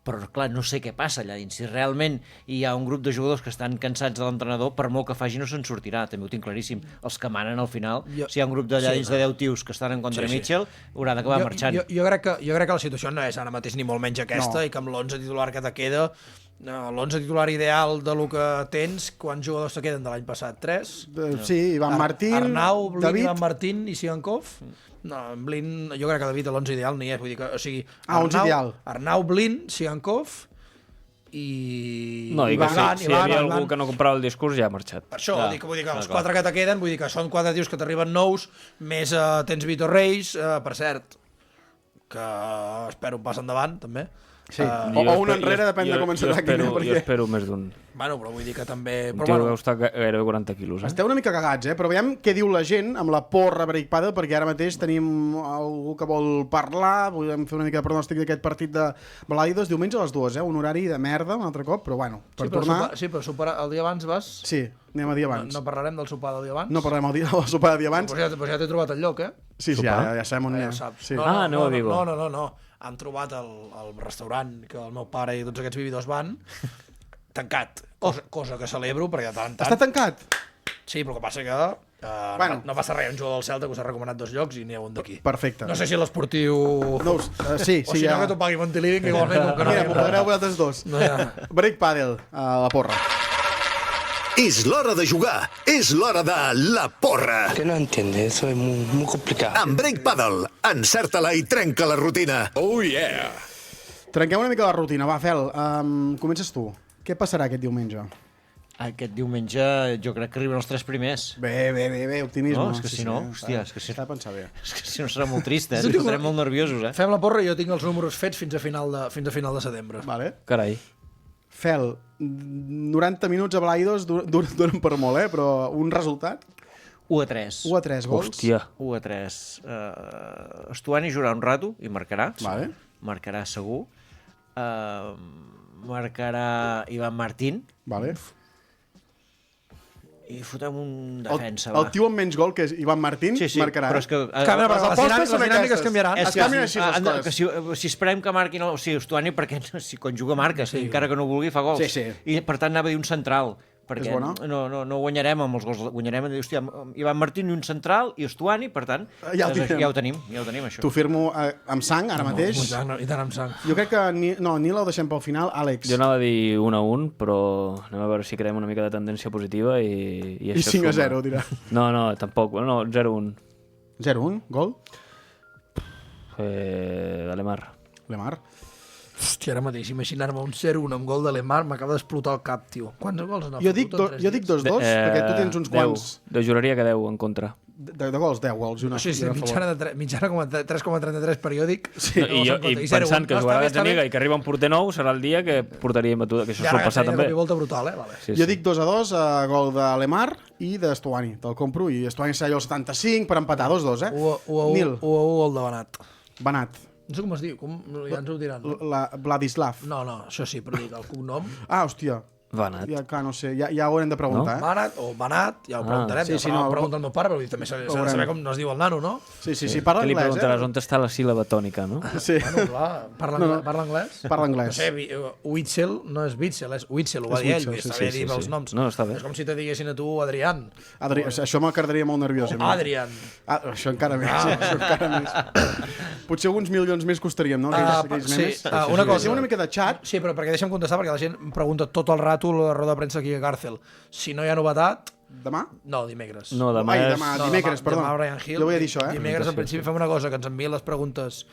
però clar, no sé què passa allà dins. Si realment hi ha un grup de jugadors que estan cansats de l'entrenador, per molt que faci no se'n sortirà, també ho tinc claríssim. Els que manen al final, si hi ha un grup d'allà dins de 10 tios que estan en contra de Mitchell, haurà d'acabar marxant. Jo crec que la situació no és ara mateix ni molt menys aquesta, i que amb l'11 titular que te queda, l'11 titular ideal de lo que tens, quants jugadors te queden de l'any passat? 3? Sí, Ivan Martín, Arnau, Blin, David... Ivan Martín i Sigankov. No, Blin, jo crec que David a l'11 ideal no hi és, vull dir que, o sigui, Arnau, Blin, Sigankov i... No, i que si hi havia algú que no comprava el discurs ja ha marxat. Per això, vull dir que els 4 que te queden, vull dir que són 4 tios que t'arriben nous, més tens Vitor Reis, per cert, que espero un pas endavant, també. Sí. O un enrere, depèn de com ens ataquin. Jo espero més d'un. Bueno, però vull dir que també... Un tio que deu estar gairebé 40 quilos. Esteu una mica cagats, però veiem què diu la gent amb la porra Break Paddle, perquè ara mateix tenim algú que vol parlar, volem fer una mica de pronòstic d'aquest partit de Balaidos, diumenge a les 2, un horari de merda, un altre cop, però bueno, per tornar... Sí, però el dia abans vas... Sí, anem a dia abans. No parlarem del sopar del dia abans? No parlarem del sopar del dia abans. Doncs ja t'he trobat el lloc, Sí, ja sabem on anem. Aneu a Vigo. No. Han trobat el restaurant que el meu pare i tots aquests vividors van tancat, cosa que celebro perquè de tant en tant... Està tancat? Sí, però el que passa que no passa res, un jugador del Celta que us ha recomanat 2 llocs i n'hi ha un d'aquí. Perfecte. No sé si l'esportiu... Sí, o si no que t'ho pagui Montiliving, igualment... Mira, m'ho pagareu vosaltres 2. Break Paddle, a la porra. És l'hora de jugar, és l'hora de la porra. Que no entiende, eso es muy complicado. Amb Break Paddle, encerta-la i trenca la rutina. Oh yeah! Trenquem una mica la rutina, va, Fel, comences tu. Què passarà aquest diumenge? Aquest diumenge jo crec que arriben els 3 primers. Bé, optimisme. No, és que si no, hòstia, és que si... S'ha de pensar bé. És que si no serà molt trist, estarem molt nerviosos, Fem la porra i jo tinc els números fets fins a final de setembre. Vale. Carai. Fel, 90 minuts a Balaidos donen per molt, però un resultat? 1-3. 1-3 gols. Hòstia. 1-3. Estuani jugarà un rato i marcarà. Vale. Marcarà segur. Marcarà Ivan Martín. Vale. I fotem un defensa, el tio amb menys gol, que és Ivan Martín, marcarà. Però és que... les dinàmiques canviaran. Es canvien així les coses. Si esperem que marquin... O sigui, Estuani, perquè si quan juga marca, encara que no vulgui, fa gols. Sí. I per tant anava a dir un central, perquè no guanyarem amb els gols. Guanyarem, hòstia, Ivan Martín i un central i Estuani, per tant, ja ho tenim, això. T'ho firmo amb sang, ara mateix. I tant amb sang. Jo crec que Nil el deixem pel final. Àlex. Jo anava a dir 1-1, però anem a veure si creem una mica de tendència positiva i això 5-0, dirà. No, tampoc. No, 0-1. 0-1, gol? De Lemar. Hòstia, ara mateix, imaginar-me un 0-1 amb gol de Lemar m'acaba d'explotar el cap, tio. Quants gols han fotut? Jo dic 2-2, perquè tu tens uns quants... De juraria que 10 en contra. De gols, 10 gols. Sí, mitjana 3,33 periòdic. I pensant que jugarà Gazzaniga i que arriba un porter nou, serà el dia que portaríem batuda, que això sol passar també. I volta brutal, vale. Jo dic 2-2, gol de Lemar i d'Estuani. Te'l compro i Estuani serà allò el 75 per empatar, 2-2, Nil. 1-1 gol de Banat. Banat. No sé com es diu, ja ens ho diran. Vladislav. No, això sí, però dic el cognom. Hòstia. Vanat. Ja, clar, no sé, ja ho haurem de preguntar, Vanat o Vanat, ja ho preguntarem. Sí, ja pregunta el meu pare, però també s'ha de saber com es diu el nano, no? Sí, parla Que li anglès, preguntaràs on està la síl·laba tònica, no? Sí. Bueno, clar, parla anglès? Parla anglès. No sé, Witzel no és Witzel, és Witzel, ho va dir ell, està bé dir els noms. No, està bé. És com si te diguessin a tu Adrián. Això m'acardaria molt nerviós. Adrián. Això encara més. Potser uns milions més costaríem, no? Sí, una cosa. Una mica de xat. Sí, però perquè deixa'm contestar, perquè la gent em pregunta tot el rato la roda de premsa aquí a Càrcel. Si no hi ha novetat... Demà? No, dimecres. No, demà és... Dimecres, perdó. Demà Brian Hill. Jo voy a dir això, Dimecres, en principi, fem una cosa, que ens envien les preguntes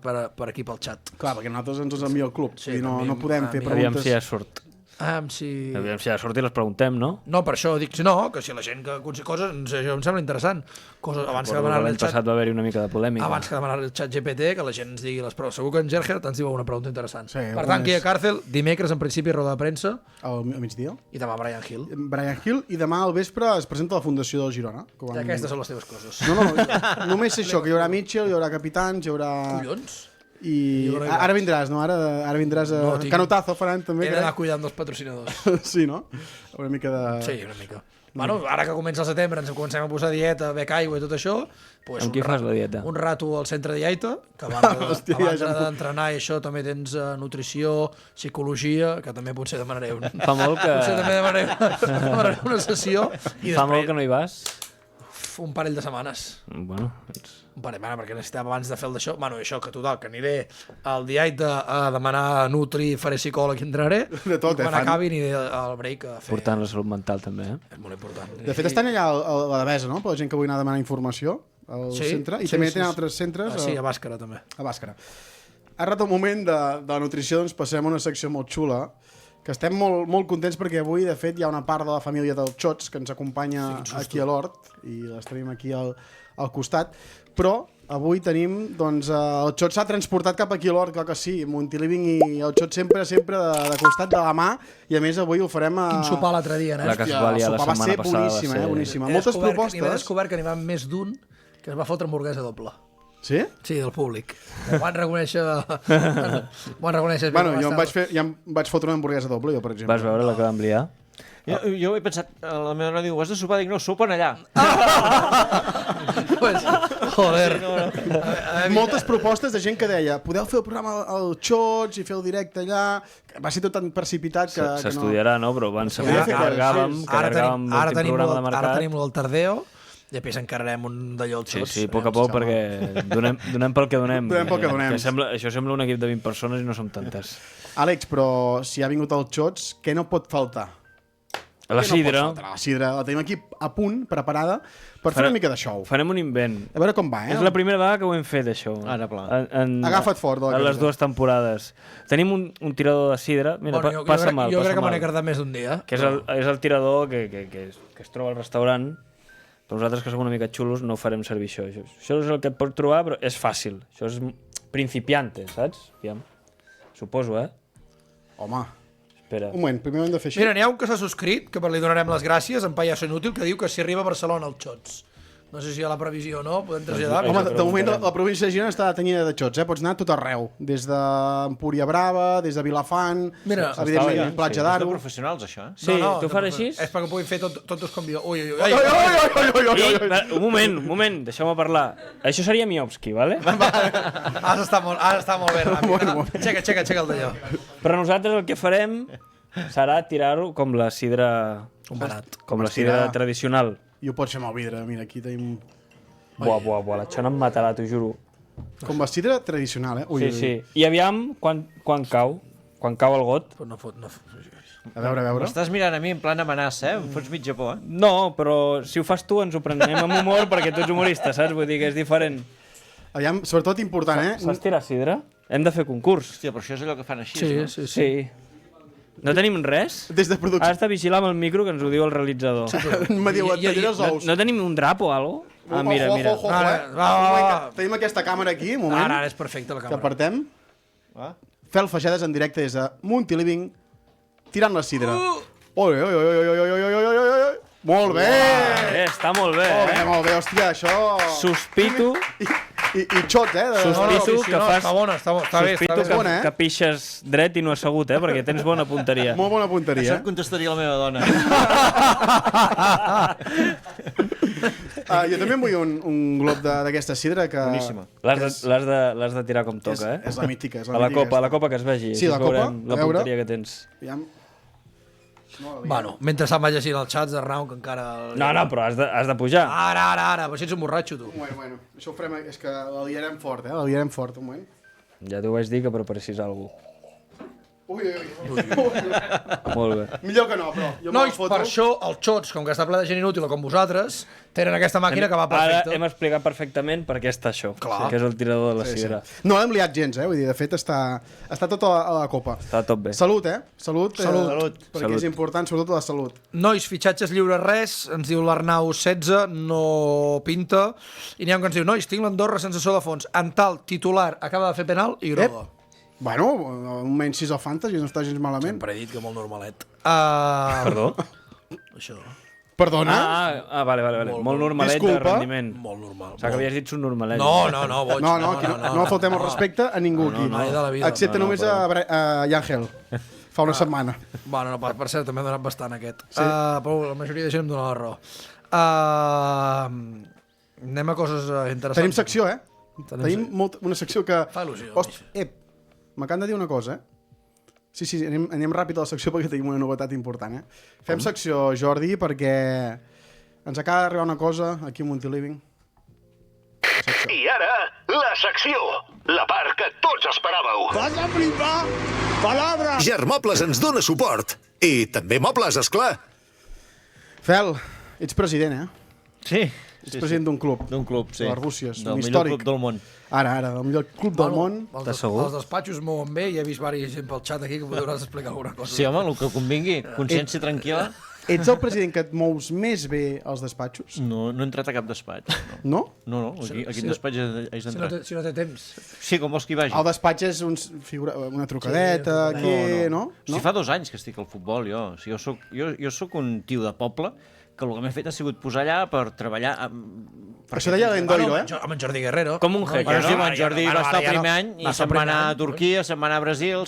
per aquí pel xat. Clar, perquè nosaltres ens envia el club. Sí, no podem fer Aviam preguntes... si ja surt. Aviam si ja surt i les preguntem, no? No, per això dic, que si la gent que aconsegueix coses, això em sembla interessant. Coses, abans que demanar-li el passat va haver-hi una mica de polèmica. Abans que demanar-li el xat GPT, que la gent ens digui les proves. Segur que en Gerhard ens diu una pregunta interessant. Sí, per tant, aquí a Càrcel, dimecres, en principi, roda de premsa. Al migdia. I demà Brian Hill. I demà al vespre es presenta la Fundació del Girona. I aquestes són les teves coses. No, només això, que hi haurà Mitchell, hi haurà capitans, hi haurà... Collons? I ara vindràs, no? Ara vindràs a... Canotazo faran també. He d'anar cuidant dels patrocinadors. Sí, no? Una mica de... Sí, una mica. Bueno, ara que comença el setembre ens comencem a posar dieta, bec aigua i tot això, pues amb qui fas la dieta? Un rato al centre de Iaita, que abans d'entrenar i això també tens nutrició, psicologia, que també potser demanaré Fa molt que... Potser també demanaré una sessió. I Fa molt que no hi vas? Un parell de setmanes. Bueno, un parell, perquè necessitava abans de fer el d'això. Bueno, això, que total, que aniré al Diaita a demanar nutri, faré psicòleg i entraré. De tot, quan acabi aniré al break a fer... Portant la salut mental, també, És molt important. De fet, estan allà a la Devesa, no? Per la gent que vull anar a demanar informació al centre. I també tenen altres centres. Sí, a Bàscara, també. A Bàscara. Ha arribat el moment de la nutrició, doncs passem a una secció molt xula, que estem molt contents perquè avui, de fet, hi ha una part de la família dels Xots que ens acompanya aquí a l'Hort i les tenim aquí al costat, però avui tenim, doncs, el Xot s'ha transportat cap aquí a l'Hort, clar que sí, Montiliving i el Xot sempre de costat de la mà, i a més avui ho farem a... Quin sopar l'altre dia, La casualia la setmana passada va ser boníssima. Moltes propostes. M'he descobert que n'hi va més d'un que es va fotre hamburguesa doble. Sí? Sí, del públic. Ho van reconèixer... Bueno, jo em vaig fotre una hamburguesa doble, jo, per exemple. Vas veure la que vam liar? Jo he pensat, la meva dona diu, has de sopar? Dic, no, sopen allà. Joder. Moltes propostes de gent que deia, podeu fer el programa al Xots i fer el directe allà... Va ser tot tan precipitat que... S'estudiarà, no? Però van saber que carregàvem l'últim programa de mercat. Ara tenim el Tardeo, i després encararem un d'allò als Xots. Sí, a poc a poc, perquè donem pel que donem. Donem pel que donem. Això sembla un equip de 20 persones i no som tantes. Àlex, però si ha vingut el Xots, què no pot faltar? La sidra. La sidra la tenim aquí a punt, preparada, per fer una mica de show. Farem un invent. A veure com va, És la primera vegada que ho hem fet, això. Ara, pla. Agafa't fort. A les dues temporades. Tenim un tirador de sidra. Mira, passa'm mal. Jo crec que me n'he cardat més d'un dia. Que és el tirador que es troba al restaurant. Però nosaltres, que som una mica xulos, no farem servir això. Això és el que et pots trobar, però és fàcil. Això és principiante, saps? Aviam. Suposo, Home. Espera. Un moment, primer hem de fer així. Mira, n'hi ha un que s'ha subscrit, que li donarem les gràcies, en Pallasso Inútil, que diu que si arriba a Barcelona els Xots. No sé si hi ha la previsió o no, podem traslladar. Home, de moment la província de Girona està tenyida de Xots, Pots anar tot arreu. Des d'Empúria Brava, des de Vilafant, evidentment, Platja d'Aro. Són professionals, això, Sí, tu faràs així? És perquè ho puguin fer tots els convidats. Ui. Un moment, deixeu-me parlar. Això seria Miovski, vale? Has estat molt bé, ràpid. Aixeca el d'allò. Però nosaltres el que farem serà tirar-ho com la sidra... Com la sidra tradicional. I ho pots fer amb el vidre, mira, aquí tenim... Buah, això no em matarà, t'ho juro. Com la sidra tradicional, Sí. I aviam quan cau el got. A veure. M'estàs mirant a mi en plan amenaça, Em fots mitja por, No, però si ho fas tu ens ho prenem amb humor perquè tu ets humorista, saps? Vull dir que és diferent. Aviam, sobretot important, Saps tirar sidra? Hem de fer concurs. Hòstia, però això és allò que fan així, no? Sí. No tenim res? Des de producció. Has de vigilar amb el micro que ens ho diu el realitzador. Me diu, et tallaré els ous. No tenim un drap o alguna cosa? Mira. Va. Tenim aquesta càmera aquí, un moment. Ara és perfecte la càmera. Que apartem. Fel Feixades en directe des de Montiliving, tirant la sidra. Oi. Molt bé! Està molt bé, Molt bé, hòstia, això... Sospito I xots, Sospito que fas... Està bona, està bé. Sospito que pixes dret i no assegut, perquè tens bona punteria. Molt bona punteria. Això et contestaria la meva dona. Jo també em vull un glob d'aquesta sidra que... Boníssima. L'has de tirar com toca, És la mítica. A la copa que es vegi. Sí, la copa. La punteria que tens. Bueno, mentre se'n va llegint els xats de Round, que encara... No, però has de pujar. Ara, però si ets un borratxo, tu. Bueno, això ho farem... És que la liarem fort, la liarem fort, un moment. Ja t'ho vaig dir que preparessis alguna cosa. Ui. Molt bé. Millor que no, però. Nois, per això, els xots, com que està ple de gent inútil com vosaltres, tenen aquesta màquina que va perfecta. Ara hem explicat perfectament per què està això, que és el tirador de la sidra. No l'hem liat gens, vull dir, de fet està tot a la copa. Està tot bé. Salut, Salut. Perquè Salut. és important, sobretot la salut. Nois, fitxatges lliures res, ens diu l'Arnau 16, no pinta. I n'hi ha un que ens diu, nois, tinc l'Andorra sense so de fons. Antal, titular, acaba de fer penal i groga. Bueno, un menys 6 al Fantasy no està gens malament. Sempre he dit que molt normalet. Perdó? Això. Perdona? Vale. Molt normalet de rendiment. Molt normal. O sigui, que havies dit un normalet. No, boig. No faltem el respecte a ningú aquí. mai de la vida. Excepte només a Yangel. Fa una setmana. Bueno, per cert, també ha donat bastant aquest. Però la majoria de gent em dona la raó. Anem a coses interessants. Tenim secció, Tenim una secció que... Fa il·lusió. M'acaben de dir una cosa, Sí, anem ràpid a la secció perquè tenim una novetat important, Fem secció, Jordi, perquè ens acaba d'arribar una cosa aquí a Multiliving. I ara, la secció. La part que tots esperàveu. Vas a flipar! Palabra! Germobles ens dona suport. I també mobles, esclar. Fel, ets president, Sí. Ets president d'un club. D'un club, sí. L'Arbúcies, del un millor històric. club del món. Ara, el millor club del món. Estàs segur? Els despatxos mouen bé i he vist diversa gent pel xat aquí que podràs explicar alguna cosa. Sí, home, el que convingui. Consciència tranquil·la. Ets el president que et mous més bé als despatxos? No he entrat a cap despatx. No? No, aquí en despatx haig d'entrar. Si no té temps. Sí, com vols que hi vagi. El despatx és una trucadeta, aquí, no? Si fa 2 anys que estic al futbol, jo. O sigui, jo soc un tio de poble que el que m'he fet ha sigut posar allà per treballar... Això deia l'Endoiro, Amb en Jordi Guerrero. Com un jeque, Bueno, sí, no? en Jordi va estar el primer any i se'n va anar a Turquia, se'n va anar a Brasil,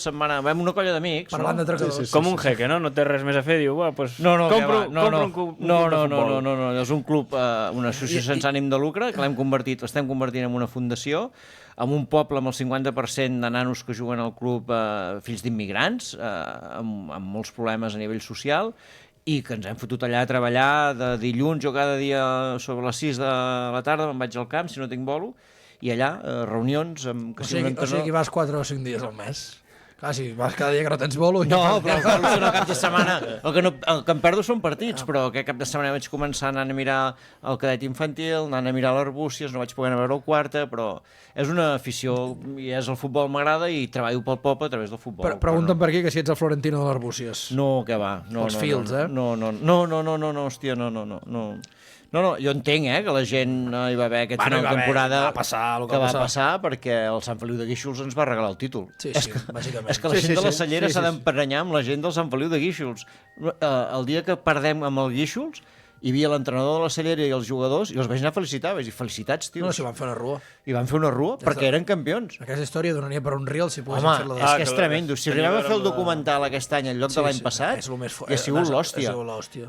vam una colla d'amics. Parlant de tracadors. Com un jeque, no? No té res més a fer, diu, pues No, compro un club de futbol. no, és un club, una associació sense ànim de lucre que l'estem convertint en una fundació amb un poble amb el 50% de nanos que juguen al club fills d'immigrants, amb molts problemes a nivell social, i que ens hem fotut allà a treballar de dilluns, jo cada dia sobre les 6 de la tarda me'n vaig al camp, si no tinc bolo, i allà reunions amb... O sigui que vas 4 o 5 dies al mes. Clar, si vas cada dia que no tens bolo... No, però el cap de setmana... El que em perdo són partits, però aquest cap de setmana vaig començar anant a mirar el cadet infantil, anant a mirar l'Arbúcies, no vaig poder anar a veure el quarta, però és una afició, i és el futbol m'agrada i treballo pel poble a través del futbol. Pregunten per aquí que si ets el Florentino de l'Arbúcies. No, que va. Els fils, No, hòstia, no. No, jo entenc, que la gent hi va haver aquest final de temporada que va passar perquè el Sant Feliu de Guíxols ens va regalar el títol. Sí, bàsicament. És que la gent de la Cellera s'ha d'emprenyar amb la gent del Sant Feliu de Guíxols. El dia que perdem amb el Guíxols, hi havia l'entrenador de la Cellera i els jugadors, i els vaig anar a felicitar, vaig dir, felicitats, tio. No, si van fer una rua. I van fer una rua perquè eren campions. Aquesta història donaria per un reel si poguéssim Home, fer-la. és que és tremendo. Si arribem a fer el documental aquest any en lloc de l'any passat, ha sigut l'hòstia.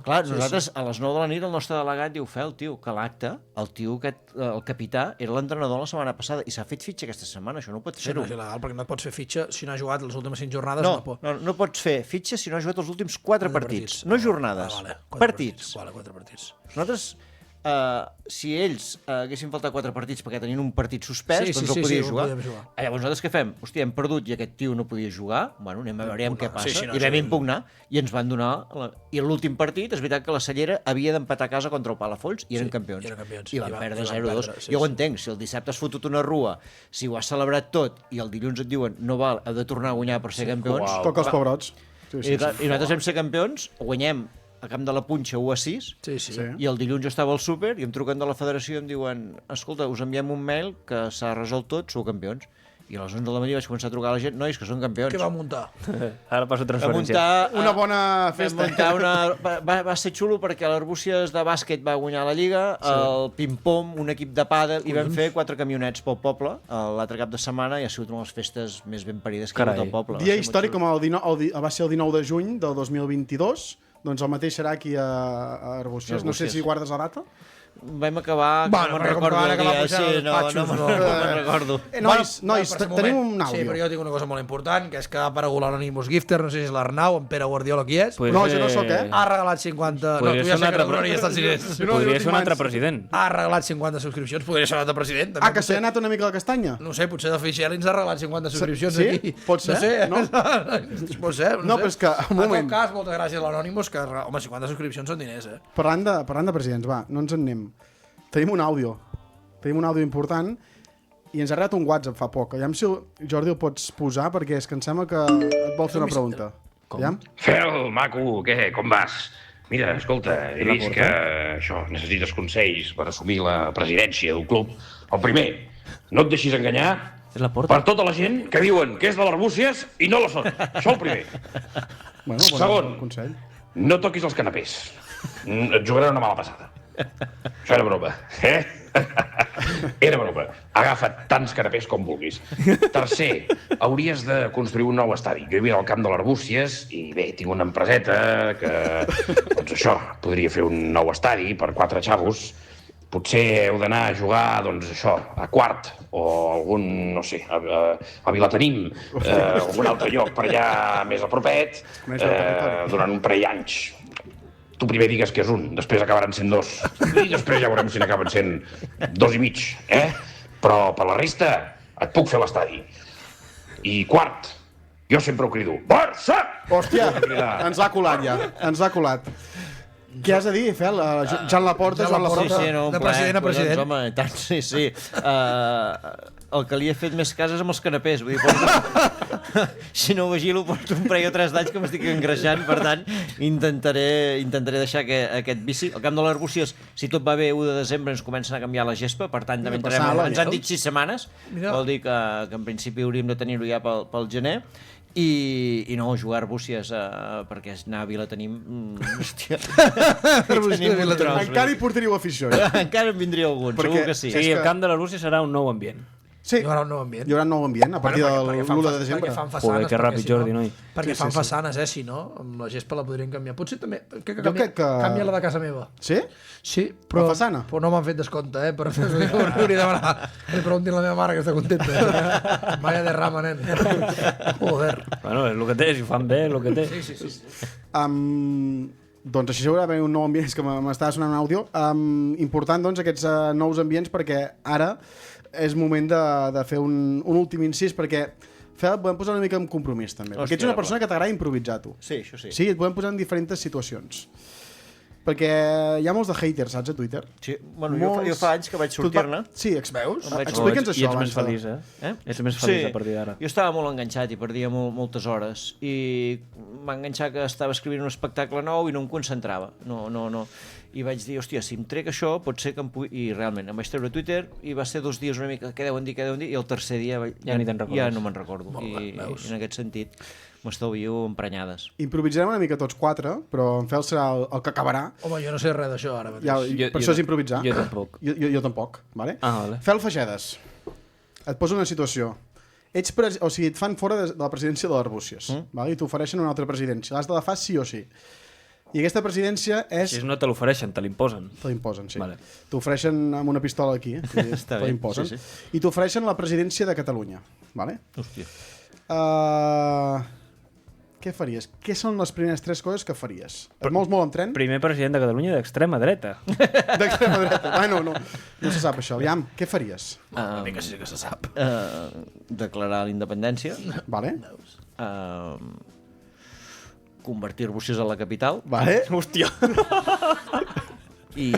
Clar, nosaltres a les 9 de la nit el nostre delegat diu, Fel, tio, que l'acte, el capità, era l'entrenador la setmana passada i s'ha fet fitxa aquesta setmana, això no pot fer-ho. No és il·legal, perquè no et pots fer fitxa si no has jugat les últimes 5 jornades. No pots fer fitxa si no has jugat els últims 4 partits. No jornades, partits. 4 partits. Nosaltres, si ells haguessin faltat 4 partits perquè tenien un partit suspès, doncs no podia jugar. Llavors nosaltres què fem? Hòstia, hem perdut i aquest tio no podia jugar, bueno, anem a veure què passa. I vam impugnar i ens van donar... I l'últim partit, és veritat que la Cellera havia d'empatar a casa contra el Palafolls i eren campions. I van perdre 0-2. Jo ho entenc, si el dissabte has fotut una rua, si ho has celebrat tot i el dilluns et diuen no val, heu de tornar a guanyar per ser campions... Toca els pebrots. I nosaltres vam ser campions, guanyem a Camp de la Punxa 1-6, i el dilluns jo estava al súper i em truquen de la federació i em diuen, escolta, us enviem un mail que s'ha resolt tot, sou campions. I a les 11 del matí vaig començar a trucar a la gent, nois, que són campions. Què va muntar? Ara passo transferència. Una bona festa. Va ser xulo perquè l'Arbúcies de bàsquet va guanyar la Lliga, el ping-pong, un equip de pàdel, i vam fer 4 camionets pel poble l'altre cap de setmana, i ha sigut una de les festes més ben parides que hi ha hagut al poble. Dia històric, com va ser el 19 de juny del 2022, doncs el mateix serà aquí a Arbúcies. No sé si guardes la data. Vam acabar, no me'n recordo el dia, no me'n recordo. Nois, tenim un àudio. Sí, però jo tinc una cosa molt important, que és que ha aparegut l'Anonymous Gifter, no sé si és l'Arnau, en Pere Guardiola, qui és? No, jo no sóc, Ha regalat 50... No, tu ja sé que no donaries tants diners. Podria ser un altre president. Ha regalat 50 subscripcions, podria ser un altre president. Que se n'ha anat una mica a la castanya? No sé, potser de Feixel ens ha regalat 50 subscripcions aquí. Pot ser, no? Pot ser, no, però és que, un moment. En tot cas, moltes gràcies a l'Anonymous, que, home, 50 subscripcions són diners, Parlant de presidents, va, no ens en anem. Tenim un àudio important i ens ha arribat un WhatsApp fa poc. Aviam si Jordi el pots posar, perquè és que em sembla que et vol fer una pregunta. Com? Fel, maco, què? Com vas? Mira, escolta, he vist que necessites consells per assumir la presidència d'un club. El primer, no et deixis enganyar per tota la gent que diuen que és de l'Arbúcies i no la són. Això el primer. Segon, no toquis els canapés. Et jugarà una mala passada. Això era broma, Era broma. Agafa't tants canapés com vulguis. Tercer, hauries de construir un nou estadi. Jo he vist al camp de l'Arbúcies i bé, tinc una empreseta que, doncs això, podria fer un nou estadi per 4 xavos. Potser heu d'anar a jugar, doncs això, a Quart o algun, no sé, a Vilatenim, algun altre lloc per allà més a propet, durant un parell d'anys. Tu primer digues que és un, després acabaran sent 2. I després ja veurem si n'acaben sent 2 i mig, Però per la resta et puc fer l'estadi. I quart, jo sempre ho crido, Barça! Hòstia, ens l'ha colat ja, ens l'ha colat. Què has de dir, Fel? Joan Laporta, de president a president. Home, tant, sí. El que li he fet més cas és amb els canapés. Vull dir, si no ho vigilo, porto un parell o 3 d'anys que m'estic engreixant, per tant, intentaré deixar aquest vici. Al camp de l'Arbúcies, si tot va bé, 1 de desembre ens comencen a canviar la gespa, per tant, també entrarem, ens han dit 6 setmanes, vol dir que en principi hauríem de tenir-ho ja pel gener. I no, jugar a Arbúcies perquè anar a Vila tenim... Hòstia. Encara hi portaríeu afició. Encara en vindria algun, segur que sí. Sí, el camp de l'Arbúcies serà un nou ambient. Sí, hi haurà un nou ambient. Hi haurà un nou ambient a partir del 1 de desembre. Perquè fan façanes. Que ràpid, Jordi, noi. Perquè fan façanes, si no, amb la gespa la podrien canviar. Potser també, canvia la de casa meva. Sí? Sí, però... La façana? Però no m'han fet descompte, per fer-ho. Hauria de demanar. Li preguntin a la meva mare, que està contenta. Vaya derrama, nen. Joder. Bueno, és el que té, si ho fan bé, és el que té. Sí. Doncs així segurament un nou ambient, és que m'estava sonant un àudio. Important, doncs, aquests nous ambients, perquè ara és moment de fer un últim incís, perquè et podem posar una mica en compromís, també. Perquè ets una persona que t'agrada improvisar, tu. Sí, això sí. Sí, et podem posar en diferents situacions. Perquè hi ha molts de haters, saps, a Twitter? Sí, bueno, jo fa anys que vaig sortir-ne. Sí, veus? Explica'ns això. I ets més feliç, Ets més feliç a partir d'ara. Jo estava molt enganxat i perdia moltes hores. I m'ha enganxat que estava escrivint un espectacle nou i no em concentrava. No. I vaig dir, hòstia, si em trec això, pot ser que em pugui... I realment, em vaig treure a Twitter i va ser 2 dies una mica, què deuen dir, i el tercer dia ja no me'n recordo. I en aquest sentit m'estalvio emprenyades. Improvisarem una mica tots 4, però en Fel serà el que acabarà. Home, jo no sé res d'això ara mateix. Per això és improvisar. Jo tampoc. Jo tampoc, vale? Vale. Fel Fagedes, et poso una situació. Et fan fora de la presidència de l'Arbúcies, i t'ofereixen una altra presidència. L'has de agafar sí o sí. I aquesta presidència és... Si no te l'ofereixen, te l'imposen. Te l'imposen, sí. Vale. T'ofereixen amb una pistola aquí, te l'imposen. Sí. I t'ofereixen la presidència de Catalunya, vale? Hòstia. Què faries? Què són les primeres 3 coses que faries? Et mous molt en tren? Primer president de Catalunya d'extrema dreta. D'extrema dreta. Bueno, no se sap això. Aviam, què faries? Una mica sí que se sap. Declarar la independència. Vale. Convertir Arbúcies a la capital. Vale. Hòstia. I...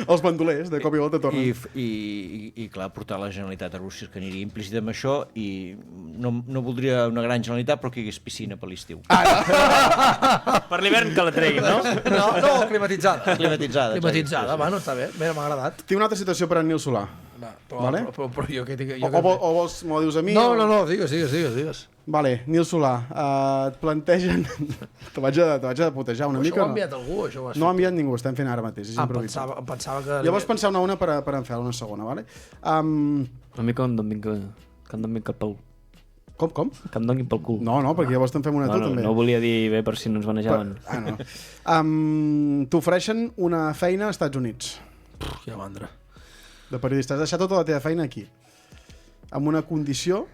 Els bandolers, de cop i volta tornen. I clar, portar la Generalitat a Arbúcies, que aniria implícit amb això, i no voldria una gran Generalitat, però que hi hagués piscina per l'estiu. Per l'hivern que la treguin, no? No, climatitzada. Climatitzada, bueno, està bé, m'ha agradat. Tinc una altra situació per en Nil Solà. Però jo què tinc... O vols, m'ho dius a mi? No, digues. Vale, Nil Solà, et plantegen... Te vaig a putejar una mica, Això ho ha enviat algú, això ho has fet? No ho ha enviat ningú, estem fent ara mateix, és improvisat. Pensava que... Llavors pensar una per en Fel, una segona, vale? Una mica que em donin pel cul. Com? Que em donin pel cul. No, perquè llavors te'n fem una tu, també. No ho volia dir bé per si no ens manejaven. No. T'ofereixen una feina als Estats Units. Quina mandra. De periodista. Has deixat tota la teva feina aquí. Amb una condició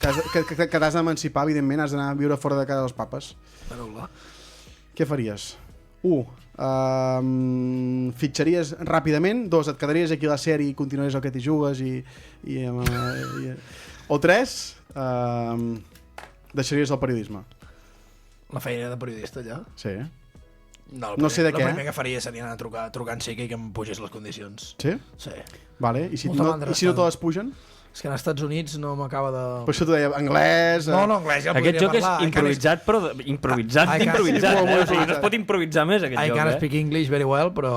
que t'has d'emancipar, evidentment, has d'anar a viure fora de casa dels papes. Què faries? 1. Fitxaries ràpidament. 2. Et quedaries aquí a la sèrie i continuaries el que t'hi jugues o 3. Deixaries el periodisme. La feina de periodista, allà? Sí. No sé de què. El primer que faria seria anar trucant sí que em pugés les condicions. Sí? Sí. Vale. I si no te les pugen? És que als Estats Units no m'acaba de... Per això t'ho deia, anglès... No, anglès ja el podria parlar. Aquest joc és improvisat, però improvisat. O sigui, no es pot improvisar més, aquest joc. I can't speak English very well, però...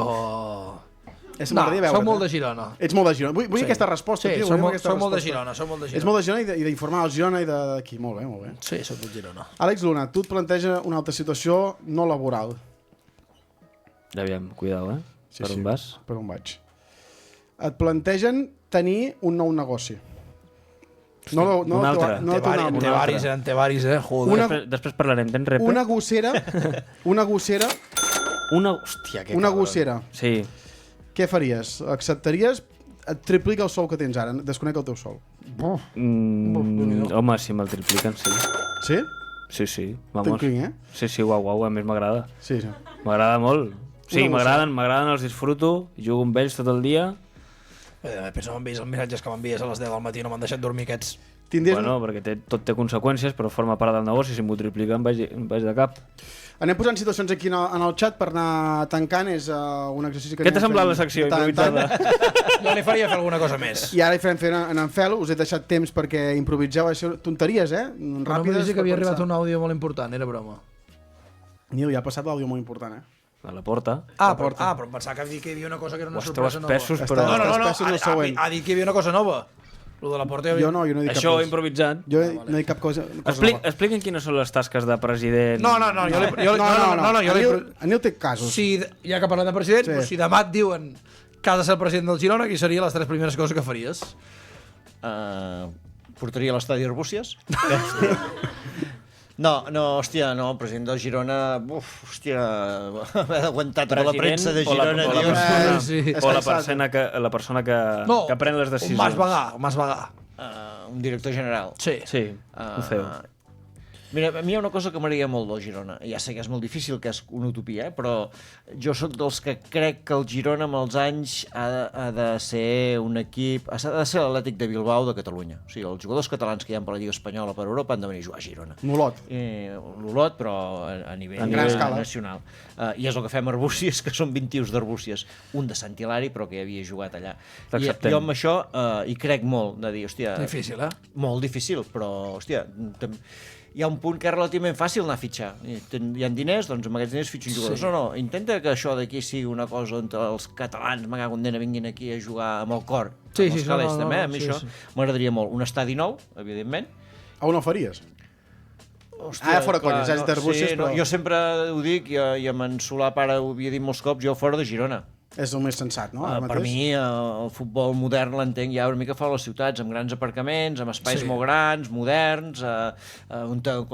Soc molt de Girona. Ets molt de Girona. Vull aquesta resposta. Sí, soc molt de Girona. Ets molt de Girona i d'informar el Girona i d'aquí. Molt bé. Sí, soc de Girona. Àlex Luna, tu et planteja una altra situació no laboral. Aviam, cuidao, Per on vas? Per on vaig. Et plantegen tenir un nou negoci. Un altre. Té varis, joder. Després parlarem. Tens repte? Una gossera... Hòstia, que una gossera. Sí. Què faries? Acceptaries? Et triplica el sou que tens ara. Desconec el teu sou. Home, si me'l tripliquen, sí. Sí? Sí. Vamos. Sí, uau, a més m'agrada. Sí. M'agrada molt. Sí, m'agraden, els disfruto, jugo amb ells tot el dia. Penso en ells, els missatges que m'envies a les 10 del matí no m'han deixat dormir aquests. Bueno, perquè tot té conseqüències, però forma part del negoci. Si m'ho tripliquen, vaig de cap. Anem posant situacions aquí en el xat per anar tancant. És un exercici que... Què t'ha semblat la secció improvisada? Jo li faria fer alguna cosa més. I ara hi farem fer en Fel. Us he deixat temps perquè improviseu tonteries, ràpides. No m'he dit que havia arribat un àudio molt important, era broma. Nil, ja ha passat l'àudio molt important, A la porta. Però em pensava que hi havia una cosa que era una sorpresa nova. Espessos, però... No, ha dit que hi havia una cosa nova. Lo de la porta jo no he dit cap cosa. Això improvisat. Jo no he dit cap cosa nova. Expliquen quines són les tasques de president. No. Anil té casos. Ja que parlem de president, si demà et diuen que has de ser el president del Girona, qui serien les 3 primeres coses que faries? Portaria l'estadi Arbúcies. No, hòstia, el president del Girona... haver d'aguantar tota la premsa de Girona. O la persona que pren les decisions. Un Mas Bagà. Un director general. Sí, un CEO. Mira, a mi hi ha una cosa que m'agradaria molt del Girona. Ja sé que és molt difícil, que és una utopia, però jo sóc dels que crec que el Girona amb els anys ha de ser un equip... Ha de ser l'Atlètic de Bilbao de Catalunya. O sigui, els jugadors catalans que hi ha per la Lliga Espanyola per Europa han de venir a jugar a Girona. L'Olot, però a nivell nacional. I és el que fem a Arbúcies, que són 20 tios d'Arbúcies. Un de Sant Hilari, però que ja havia jugat allà. I jo amb això hi crec molt, de dir, hòstia... Difícil, Molt difícil, però, hòstia... Hi ha un punt que és relativament fàcil anar a fitxar. Hi ha diners, doncs amb aquests diners fitxen jugadors. No, intenta que això d'aquí sigui una cosa on els catalans, vinguin aquí a jugar amb el cor. Sí, a mi això m'agradaria molt. Un estadi nou, evidentment. On ho faries? Hòstia, fora colles, és d'Arbúcies, però... Jo sempre ho dic, i amb en Solà pare ho havia dit molts cops, jo fora de Girona. És el més sensat, no? Per mi, el futbol modern l'entenc ja una mica fora de les ciutats, amb grans aparcaments, amb espais molt grans, moderns,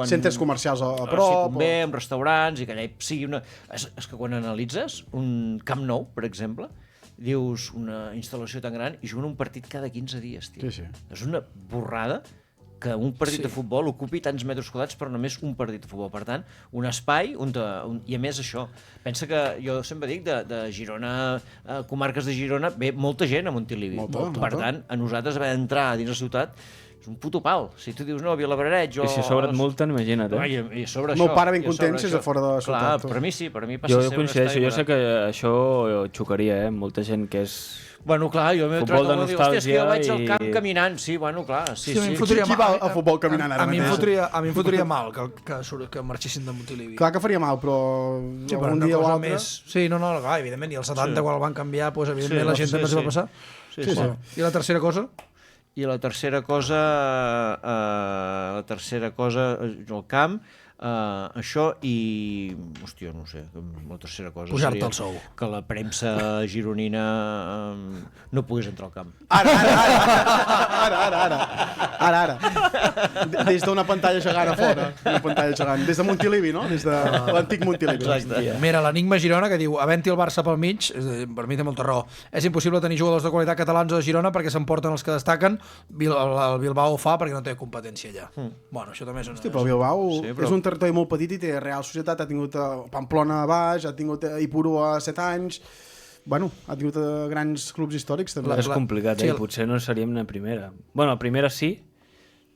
centres comercials a prop... Sí, convé, amb restaurants, i que allà sigui una... És que quan analitzes un Camp Nou, per exemple, dius una instal·lació tan gran i juguen un partit cada 15 dies, tio. Sí. És una borrada que un partit de futbol ocupi tants metres quadrats per només un partit de futbol. Per tant, un espai i a més això. Pensa que jo sempre dic de Girona, comarques de Girona, ve molta gent a Montilivi. Per tant, a nosaltres haver d'entrar dins la ciutat és un puto pal. Si tu dius, no, Vilabrareig o... I si a sobre et multen, imagina't, I a sobre El això. meu pare ben content si és a fora de la ciutat. Clar, per mi sí, per mi passa Jo a ser un coincideixo, estadi jo sé barat. que això xocaria, molta gent que és... Bueno, clar, jo m'he Futbol trobat de algú diu, hòstia, és que jo vaig al nostàlgia camp caminant. Sí, bueno, clar, sí. a mi em fotria Qui va a futbol caminant ara a mi em mateix? fotria mal que marxessin de Montilivi. Clar que faria mal, però Sí, però un una dia o cosa altre... més... Sí, no, clar, evidentment, i els 70 quan el van canviar, doncs, evidentment, la gent també s'hi va passar. Sí. I la tercera cosa? I la tercera cosa, el camp, això i... Hòstia, no sé, la tercera cosa Pujar-te seria el sou. que la premsa gironina no pogués entrar al camp. Ara. Des d'una pantalla gegant a fora. Una pantalla gegant. Des de Montilivi, no? Des de l'antic Montilivi. Exacte. Mira, l'enigma Girona que diu havent-hi el Barça pel mig, per mi té molta raó, és impossible tenir jugadors de qualitat catalans o de Girona perquè s'emporten els que destaquen, el Bilbao ho fa perquè no té competència allà. Bueno, això també és una... Hosti, però el Bilbao és un territori molt petit i té Real Societat, ha tingut Pamplona a baix, ha tingut Ipurú a 7 anys... Bueno, ha tingut grans clubs històrics també. És complicat, sí, potser no seríem una primera. Bueno, a primera sí,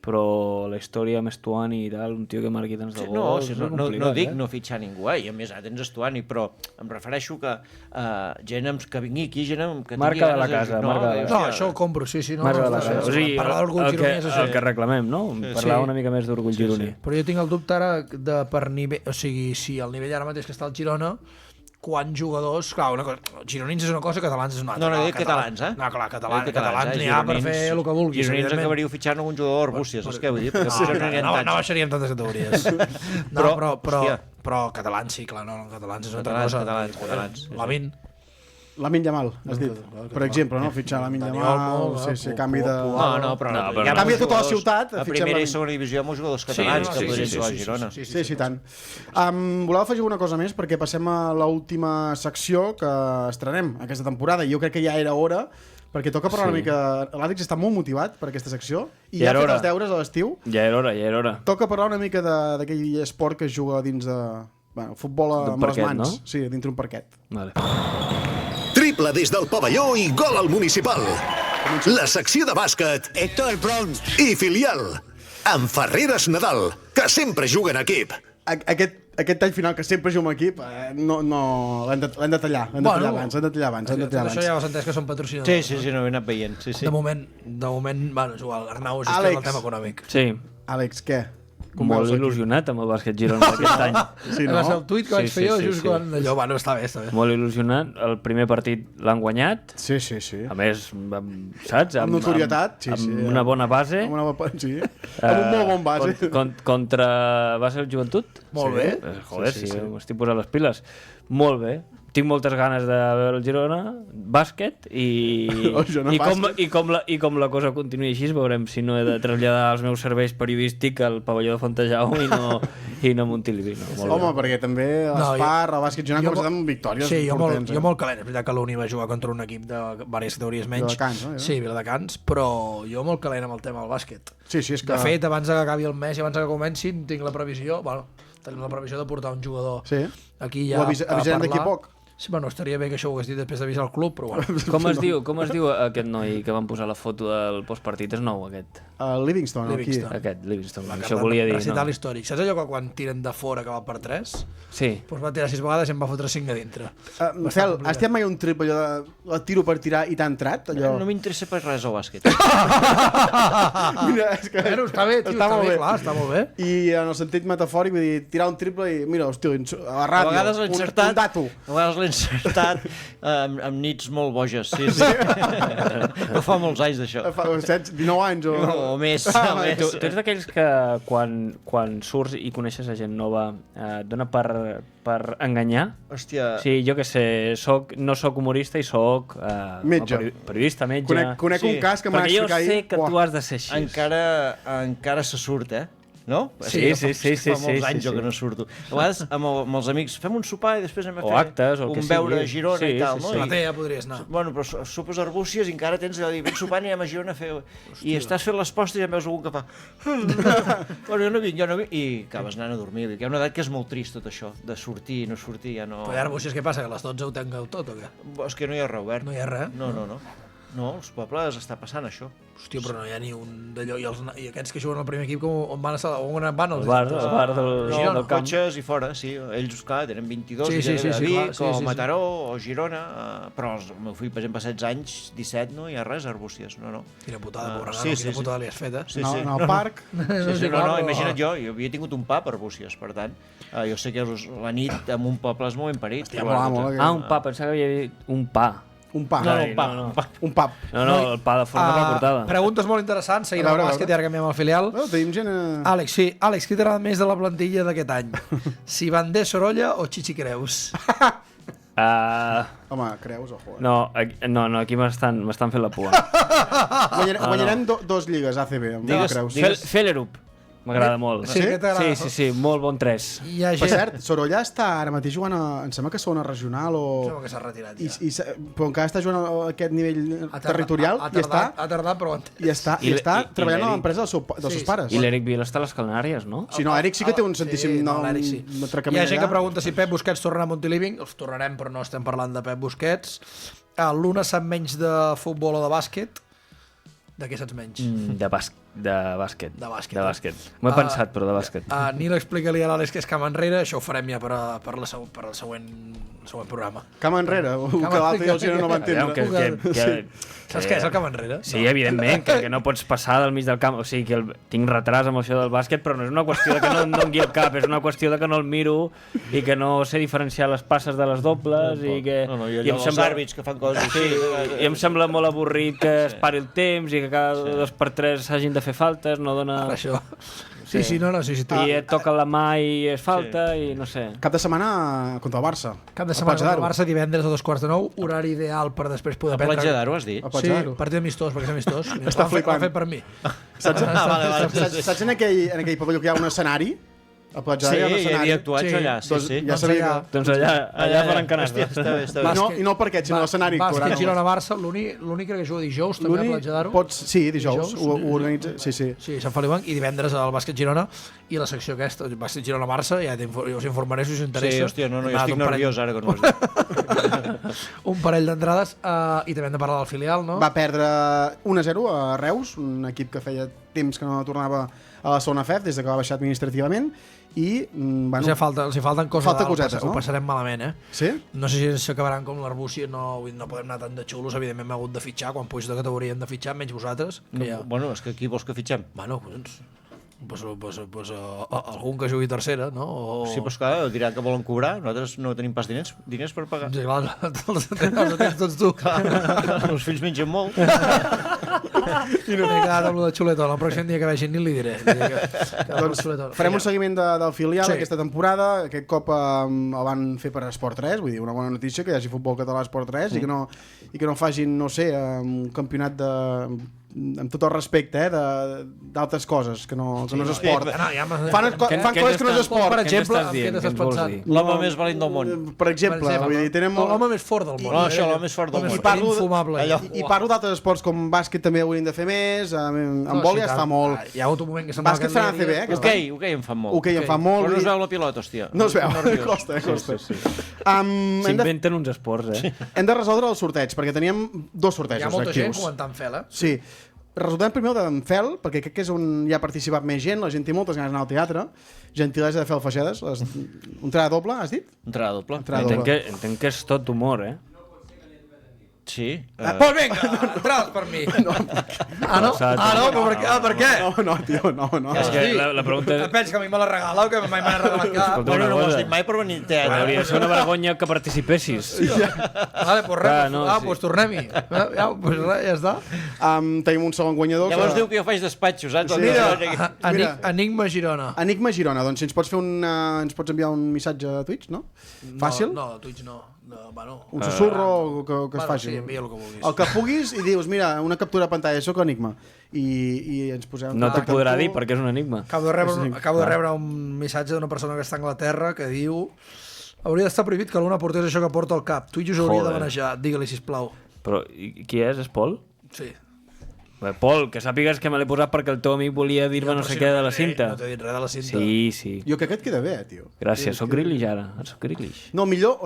però la història amb Estuani i tal, un tio que marqui tants de gols... No dic no fitxar ningú, i a més ara tens Estuani, però em refereixo que gent que vingui aquí, gent que tingui marca de la ganes casa, marca de la No, això ho compro, sí. No, marca de la casa. O sigui, parlar d'orgull gironí és això. el que reclamem, no? Parlar una mica més d'orgull gironí. Però jo tinc el dubte ara de per nivell... O sigui, si el nivell ara mateix que està el Girona, quants jugadors... Clar, una cosa, gironins és una cosa, catalans és una altra. No dic catalans, No, clar, catalans n'hi ha per fer el que vulguis. Gironins acabaríeu fitxant algun jugador d'Arbúcies, és que vull dir, perquè no baixaríem tantes categories. Però catalans sí, clar, no, catalans és una altra cosa. Catalans. Lamin Yamal, has dit. Per exemple, no? Fitxar Lamin Yamal, sí, canvi de... Canvia tota la ciutat. A primera i segona divisió amb els jugadors catalans que podrien jugar a Girona. Sí, tant. Voleu afegir una cosa més perquè passem a l'última secció que estrenem aquesta temporada. Jo crec que ja era hora, perquè toca parlar una mica... L'Àlex està molt motivat per aquesta secció i ja ha fet els deures a l'estiu. Ja era hora. Toca parlar una mica d'aquell esport que es juga dins de... Bueno, futbol amb les mans. Sí, dintre un parquet. Vale. Triple des del pavelló i gol al municipal. La secció de bàsquet Esto es Bronx. i filial. Amb Ferreres Nadal, que sempre juga en equip. Aquest tall final que sempre juga en equip, l'hem de tallar. L'hem de tallar abans. Això ja ho has entès que són patrocinadors. Sí, no ho he anat veient. De moment, bueno, és igual, Arnau gestiona el tema econòmic. Sí. Àlex, què? Molt il·lusionat amb el bàsquet Girona aquest any. Sí, no? Va ser el tuit que vaig fer jo just quan allò, bueno, està bé. Molt il·lusionat. El primer partit l'han guanyat. Sí. A més, saps? Amb notorietat. Amb una bona base. Amb un molt bon base. Contra... Va ser el Joventut? Molt bé. Joder, sí, m'estic posant les piles. Molt bé. Tinc moltes ganes de veure el Girona, bàsquet, com la cosa continuï així, veurem si no he de traslladar els meus serveis periodístics al pavelló de Fontejau i no a Montilivi. Home, perquè també l'Espar, el bàsquet Girona, començat amb victòries. Sí, jo molt calent. És veritat que l'Uni va jugar contra un equip de diverses categories menys. Viladecans, no? Sí, Viladecans, però jo molt calent amb el tema del bàsquet. Sí, és que... De fet, abans que acabi el mes i abans que comencin, tinc la previsió, tenim la previsió de portar un jugador aquí ja a parlar. Avisarem d'aquí poc? Sí, bueno, estaria bé que això ho hagués dit després d'avisar el club, però bueno. Com es diu aquest noi que van posar la foto del postpartit? És nou, aquest? Livingston. Aquest, Livingston. Això volia dir. Recital històric. Saps allò que quan tiren de fora que va per 3? Sí. Doncs va tirar 6 vegades i em va fotre 5 a dintre. Fel, has tirat mai un triple allò de tiro per tirar i t'ha entrat? No m'interessa per res el bàsquet. Mira, és que... Està bé, tio, està molt bé. I en el sentit metafòric, vull dir, tirar un triple i, mira, hòstia, a la ràdio, a vegades l'he encertat, un dato. A vegades l'he encertat amb nits molt boges, sí. No fa molts anys d'això. Fa 19 anys o més. Tu ets d'aquells que quan surts i coneixes a gent nova et dona per enganyar? Hòstia. Sí, jo què sé, no soc humorista i soc periodista, metge. Conec un cas que m'ha explicat ahir. Perquè jo sé que tu has de ser així. Encara se surt, No? Sí. Fa molts anys jo que no surto. A vegades amb els amics fem un sopar i després anem a fer actes, un veure a Girona i tal, no? A la TEA podries anar. Bueno, però sopes a Arbúcies i encara tens allò de dir, vens sopant i anem a Girona a fer... I estàs fent les postres i ja veus algú que fa... Bueno, jo no vinc. I acabes anant a dormir. Hi ha una edat que és molt trist tot això, de sortir i no sortir, ja no... Però a Arbúcies què passa, que a les 12 ho tanqueu tot o què? És que no hi ha res obert. No hi ha res? No. No, als pobles està passant això. Hòstia, però no hi ha ni un d'allò. I aquests que juguen al primer equip, on van els bar del camp. Cotxes i fora, sí. Ells, clar, tenen 22, sí, a Vic, o Mataró, o Girona, però el meu fill, per exemple, 16 anys, 17, no hi ha res a Arbúcies, no. Quina putada, pobre nano, quina putada li has fet, eh? No, al parc. No, imagina't jo havia tingut un pub a Arbúcies, per tant, jo sé que la nit en un poble és molt imperit. Un pa, pensava que hi havia un pa. Un pa. Un pap. No, el pa de forma de portada. Preguntes molt interessants, seguint el bàsquet i ara canviem el filial. Tenim gent... Àlex, sí. Àlex, qui t'agrada més de la plantilla d'aquest any? Si Bandé, Sorolla o Chichi Creus? Home, Creus, ojo. No, aquí m'estan fent la pua. Guanyarem dos lligues ACB amb Creus. Felerup. M'agrada molt. Sí, molt bon 3. Per cert, Sorolla està ara mateix jugant em sembla que segona regional o... Em sembla que s'ha retirat ja. Però encara està jugant a aquest nivell territorial i està... Ha tardat, però... I està treballant a l'empresa dels seus pares. I l'Eric Vila està a les Calnàries, no? Sí, no, Eric sí que té un santíssim atracament allà. Hi ha gent que pregunta si Pep Busquets tornarà a Montiliving. Els tornarem, però no estem parlant de Pep Busquets. L'Una sap menys de futbol o de bàsquet. De què saps menys? De bàsquet. M'ho he pensat, però de bàsquet. Nil, explica-li a l'Àlex que és camp enrere, això ho farem ja per al següent programa. Camp enrere? Que l'altre i el Girona no va entendre. Saps què és el camp enrere? Sí, evidentment, que no pots passar del mig del camp. O sigui, que tinc retras amb això del bàsquet, però no és una qüestió de que no em doni el cap, és una qüestió de que no el miro i que no sé diferenciar les passes de les dobles i que... I els àrbits que fan coses així. I em sembla molt avorrit que es pari el temps i que cada 2x3 s'hagin de fer faltes, no dona... Això. Sí. I et toca la mà i es falta i no sé. Cap de setmana contra el Barça. Cap de setmana contra el Barça, divendres a 2:15, horari ideal per després poder prendre. A Platja d'Aro, has dit? Sí, partit amistós, perquè és amistós. Està flipant. Ho ha fet per mi. Saps en aquell pavelló que hi ha un escenari? A Platja d'Aro hi havia actuats allà. Ja sabia que... Doncs allà faran canastes. I no el parquet, sinó l'escenari. Bàsquet Girona-Barça, l'únic que juga dijous també a Platja d'Aro. Sí, dijous, ho organitza. Sí, Sant Feliu i divendres al Bàsquet Girona i la secció aquesta, Bàsquet Girona-Barça, ja us informaré si us interessa. Sí, hòstia, no, jo estic nerviós ara que no ho has dit. Un parell d'entrades i també hem de parlar del filial, no? Va perdre 1-0 a Reus, un equip que feia temps que no tornava a la segona FEF des que va baixar administrativament i bueno, els hi falten coses, cosetes, no? Ho passarem malament, eh? Sí? No sé si s'acabaran com l'Arbúcies, no podem anar tant de xulos, evidentment hem hagut de fitxar, quan puix de categoria hem de fitxar, menys vosaltres. Bueno, és que aquí vols que fitxem? Bueno, algun que jugui tercera, no? Sí, però clar, diran que volen cobrar, nosaltres no tenim pas diners per pagar. Sí, clar, els tens tots tu. Els fills mengen molt. I no m'he quedat amb lo de xuletón. El pròxim dia que vegin ni li diré. Doncs farem un seguiment del filial aquesta temporada. Aquest cop el van fer per Esport 3, vull dir, una bona notícia que hi hagi futbol català a Esport 3 i que no facin, no sé, un campionat de... amb tot el respecte, d'altres coses, que no és esport. Fan coses que no és esport. Per exemple, què t'estàs pensant? L'home més valent del món. Per exemple, tenen l'home més fort del món. Això, l'home més fort del món. I parlo d'altres esports com bàsquet també haurien de fer més, amb bòlia es fa molt. Hi ha hagut un moment que se'n va bàsquet fan ACB, Hoquei en fan molt. Hoquei en fan molt. Però no es veu la pilota, hòstia. No es veu, costa. S'inventen uns esports, eh? Hem de resoldre els sorteig, perquè teníem 2 sortejos actius. Hi ha molta gent comentant fel, eh? Sí. Resultem primer d'en Fel, perquè crec que és on hi ha participat més gent, la gent té moltes ganes d'anar al teatre. Gentilesa de Fel Feixedes. Entrada doble, has dit? Entrada doble. Entenc que és tot humor, eh? Sí. Pues vinga, entrades per mi. No, per què? No, tio, no. És que la pregunta és... Pensa que a mi me la regala o que mai me l'ha regalat cap? No ho has dit mai per venir al teatre. Hauria de ser una vergonya que participessis. Vale, pues res, pues tornem-hi. Ja està. Tenim un segon guanyador. Llavors diu que jo faig despatxos, saps? Mira, Enigma Girona. Enigma Girona, doncs si ens pots enviar un missatge a Twitch, no? Fàcil? No, a Twitch no. Un susurro que es faci. Sí, envia el que vulguis. El que puguis i dius, mira, una captura de pantalla, soc Enigma. I ens posem... No t'ho podrà dir perquè és un enigma. Acabo de rebre un missatge d'una persona que està a Anglaterra que diu: hauria d'estar prohibit que l'una portés això que porta al cap. Twitch us hauria de manejar. Digue-li, sisplau. Però qui és? És Pol? Sí. Pol, que sàpigues que me l'he posat perquè el teu amic volia dir-me no sé què de la cinta. No t'he dit res de la cinta. Sí. Jo crec que et queda bé, tio. Gràcies, soc Grealish ara. Soc Grealish. No, millor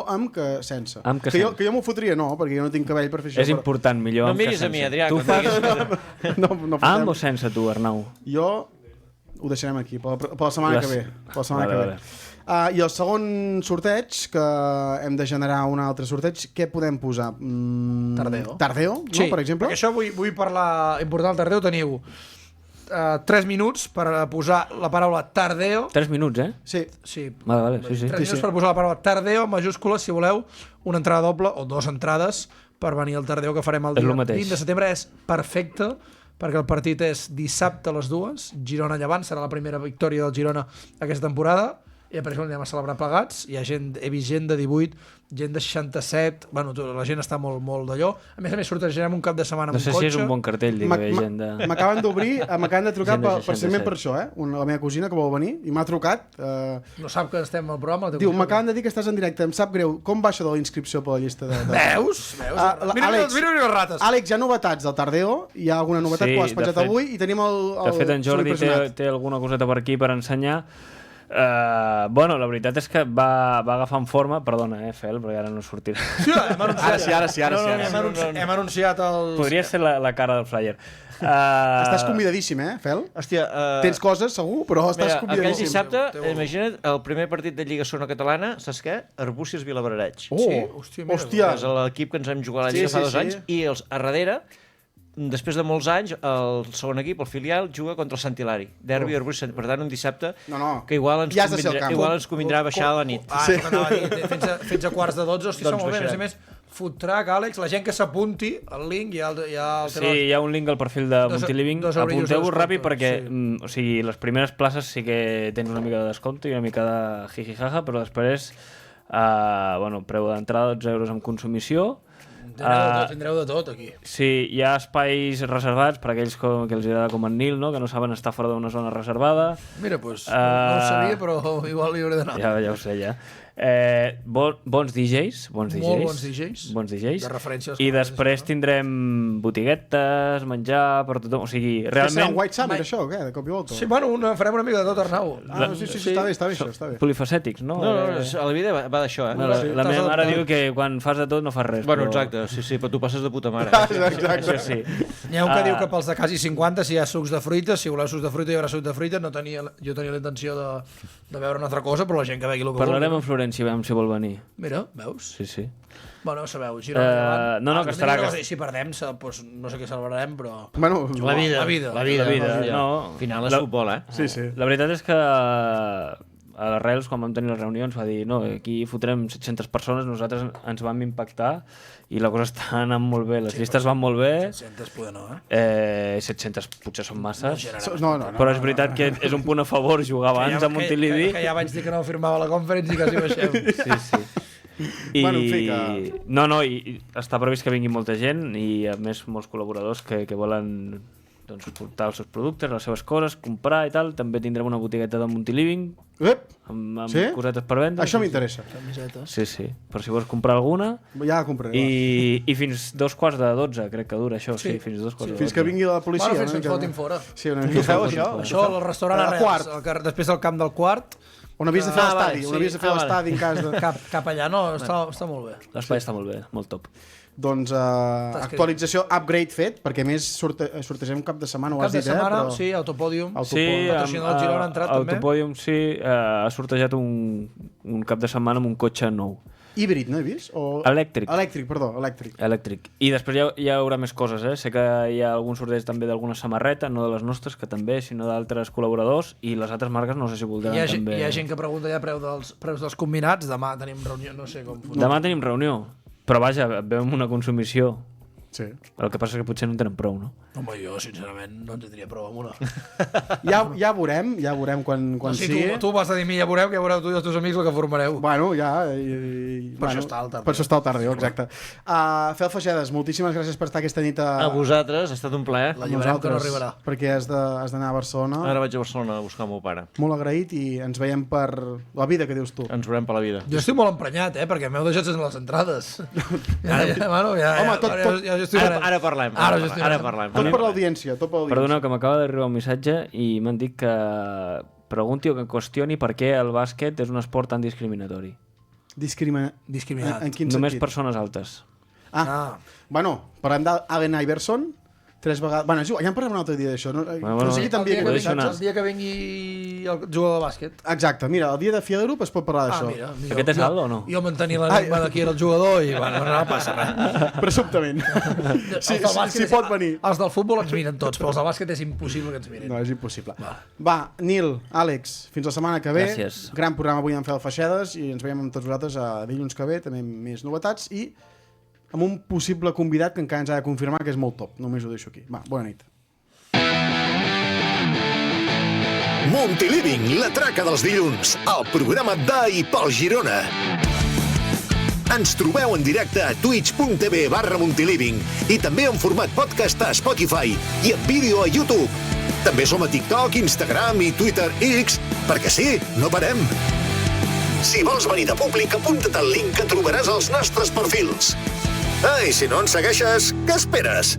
amb que sense. Que jo m'ho fotria, no, perquè jo no tinc cabell per fer això. És important, millor amb que sense. No miris a mi, Adrià. Tu fas... Amb o sense, tu, Arnau? Jo ho deixarem aquí, per la setmana que ve. Per la setmana que ve. I el segon sorteig, que hem de generar un altre sorteig, què podem posar? Tardeo, no, per exemple? Perquè això vull parlar important del Tardeo. Teniu 3 minuts per posar la paraula Tardeo. 3 minuts, Sí. Vale, sí. 3 minuts per posar la paraula Tardeo en majúscules, si voleu, una entrada doble o 2 entrades per venir al Tardeo que farem el dia 20 de setembre. És perfecte, perquè el partit és dissabte a les 2, Girona-Llevant, serà la primera victòria del Girona aquesta temporada, i per això anem a celebrar plegats. He vist gent de 18, gent de 67, bueno, la gent està molt d'allò. A més, sortejarem un cap de setmana amb un cotxe. No sé si és un bon cartell, dir que gent de... M'acaben de trucar precisament per això, la meva cosina que vol venir, i m'ha trucat. No sap que estem al programa. Diu, m'acaben de dir que estàs en directe, em sap greu, com va això de la inscripció per la llista de... Veus? Mira les rates. Àlex, hi ha novetats del Tardeo, hi ha alguna novetat que ho has penjat avui, i tenim el... De fet, en Jordi té alguna coseta per aquí per ensenyar. Bueno, la veritat és que va agafant forma. Perdona, Fel, perquè ara no sortirà. Sí, hem anunciat. Ara hem anunciat el... Podria ser la cara del flyer. Estàs convidadíssim, Fel? Hòstia, tens coses, segur, però estàs convidadíssim. Aquell dissabte, imagina't, el primer partit de Lliga Sona Catalana, saps què? Arbúcies Vilabrareig. Hòstia. És l'equip que ens hem jugat a la Lliga fa 2 anys, i a darrere, després de molts anys, el segon equip, el filial, juga contra el Sant Hilari. Derbi, Arbúcies, per tant, un dissabte que igual ens convindrà baixar a la nit. Fins a quarts de 12, hosti, som molt bé. A més, food truck, Àlex, la gent que s'apunti, el link, Sí, hi ha un link al perfil de Multiliving. Apunteu-vos ràpid perquè les primeres places sí que tenen una mica de descompte i una mica de jijijaja, però després, preu d'entrada 12 euros amb consumició. Tindreu de tot aquí. Sí, hi ha espais reservats per aquells que els agrada com en Nil, que no saben estar fora d'una zona reservada. Mira, doncs no ho sabia, però igual hi hauré d'anar. Ja ho sé, ja. Bons DJs. Molt bons DJs. De referències. I després tindrem botiguetes, menjar per tothom. O sigui, realment... Serà un White Summer, això, o què? De cop i volta? Sí, bueno, farem una mica de tot, Arnau. Sí, està bé, està bé. Polifacètics, no? No, a la vida va d'això, La meva mare diu que quan fas de tot no fas res. Bueno, exacte, sí, però tu passes de puta mare. Exacte. Sí. N'hi ha un que diu que pels de quasi 50, si hi ha sucs de fruita, si voleu sucs de fruita, hi haurà sucs de fruita. Jo tenia la intenció de veure una altra cosa, però la gent que vegi el que vol. Parlarem amb Florència, veiem si vol venir. Mira, veus? Sí. Bueno, sabeu, Girona... No, que estarà... Si perdem, no sé què celebrarem, però... Bueno, la vida. No, al final és futbol, Sí. La veritat és que a l'Arrels, quan vam tenir les reunions, va dir no, aquí fotrem 700 persones, nosaltres ens vam impactar i la cosa està anant molt bé, les llistes van molt bé. 700 poder no, 700 potser són masses, no, però és veritat que és un punt a favor jugar abans a Montilivi. Que ja vaig dir que no firmava la conferència i quasi baixem. Sí. I està previst que vingui molta gent i a més molts col·laboradors que volen portar els seus productes, les seves coses, comprar i tal. També tindrem una botigueta de Multiliving amb cosetes per vendre. Això m'interessa. Sí, per si vols comprar alguna. Ja la compraré. I fins 11:45, crec que dura això. Sí, fins 11:45. Fins que vingui la policia. Fins que ens fotin fora. Sí, una mica. Això al restaurant Arrels, després del camp del Quart. On havies de fer l'estadi, en cas de... Cap allà, no, està molt bé. L'espai està molt bé, molt top. Doncs actualització, upgrade fet, perquè més sortegem cap de setmana, ho has dit, però... Sí, Autopòdium. Sí, Autopòdium, sí, ha sortejat un cap de setmana amb un cotxe nou. Híbrid, no he vist? Elèctric. Elèctric. I després hi haurà més coses, Sé que hi ha algun sorteig també d'alguna samarreta, no de les nostres, que també, sinó d'altres col·laboradors, i les altres marques no sé si voldran també... Hi ha gent que pregunta ja preus dels combinats, demà tenim reunió, no sé com... Demà tenim reunió, però vaja, veiem una consumició. Sí. El que passa és que potser no en tenen prou, no? Home, jo, sincerament, no en tindria prou amb una. Ja veurem quan sigui. Tu vas a dir a mi, ja veureu tu i els teus amics el que formareu. Bueno, ja... Per això està el Tardeo. Per això està el Tardeo, exacte. Fel Fagedes, moltíssimes gràcies per estar aquesta nit a vosaltres, ha estat un plaer. La llibrem que no arribarà. Perquè has d'anar a Barcelona. Ara vaig a Barcelona a buscar el meu pare. Molt agraït i ens veiem per la vida, que dius tu. Ens veurem per la vida. Jo estic molt emprenyat, perquè m'heu deixat sense les entrades. Home, Ara parlem. Tot per l'audiència. Perdona, que m'acaba d'arribar un missatge i m'han dit que pregunti o que qüestioni per què el bàsquet és un esport tan discriminatori. Discriminat. En quin sentit? Només persones altes. Bueno, parlem d'Allen Iverson, 3 vegades... Bueno, ja en parlem un altre dia d'això. El dia que vengui el jugador de bàsquet. Exacte, mira, el dia de Fieldrup es pot parlar d'això. Aquest és alt o no? Jo mantenir l'enigma de qui era el jugador i bueno, no passa res. Presumptament. Si pot venir. Els del futbol ens miren tots, però els del bàsquet és impossible que ens miren. No, és impossible. Va, Nil, Àlex, fins la setmana que ve. Gràcies. Gran programa avui en Fel Feixedes i ens veiem amb tots vosaltres a dilluns que ve, també amb més novetats i amb un possible convidat que encara ens ha de confirmar que és molt top. Només ho deixo aquí. Va, bona nit. Multiliving, la traca dels dilluns, el programa de i pel Girona. Ens trobeu en directe a twitch.tv/multiliving i també en format podcast a Spotify i en vídeo a YouTube. També som a TikTok, Instagram i Twitter X, perquè sí, no parem. Si vols venir de públic, apunta't al link que trobaràs als nostres perfils. I si no ens segueixes, què esperes?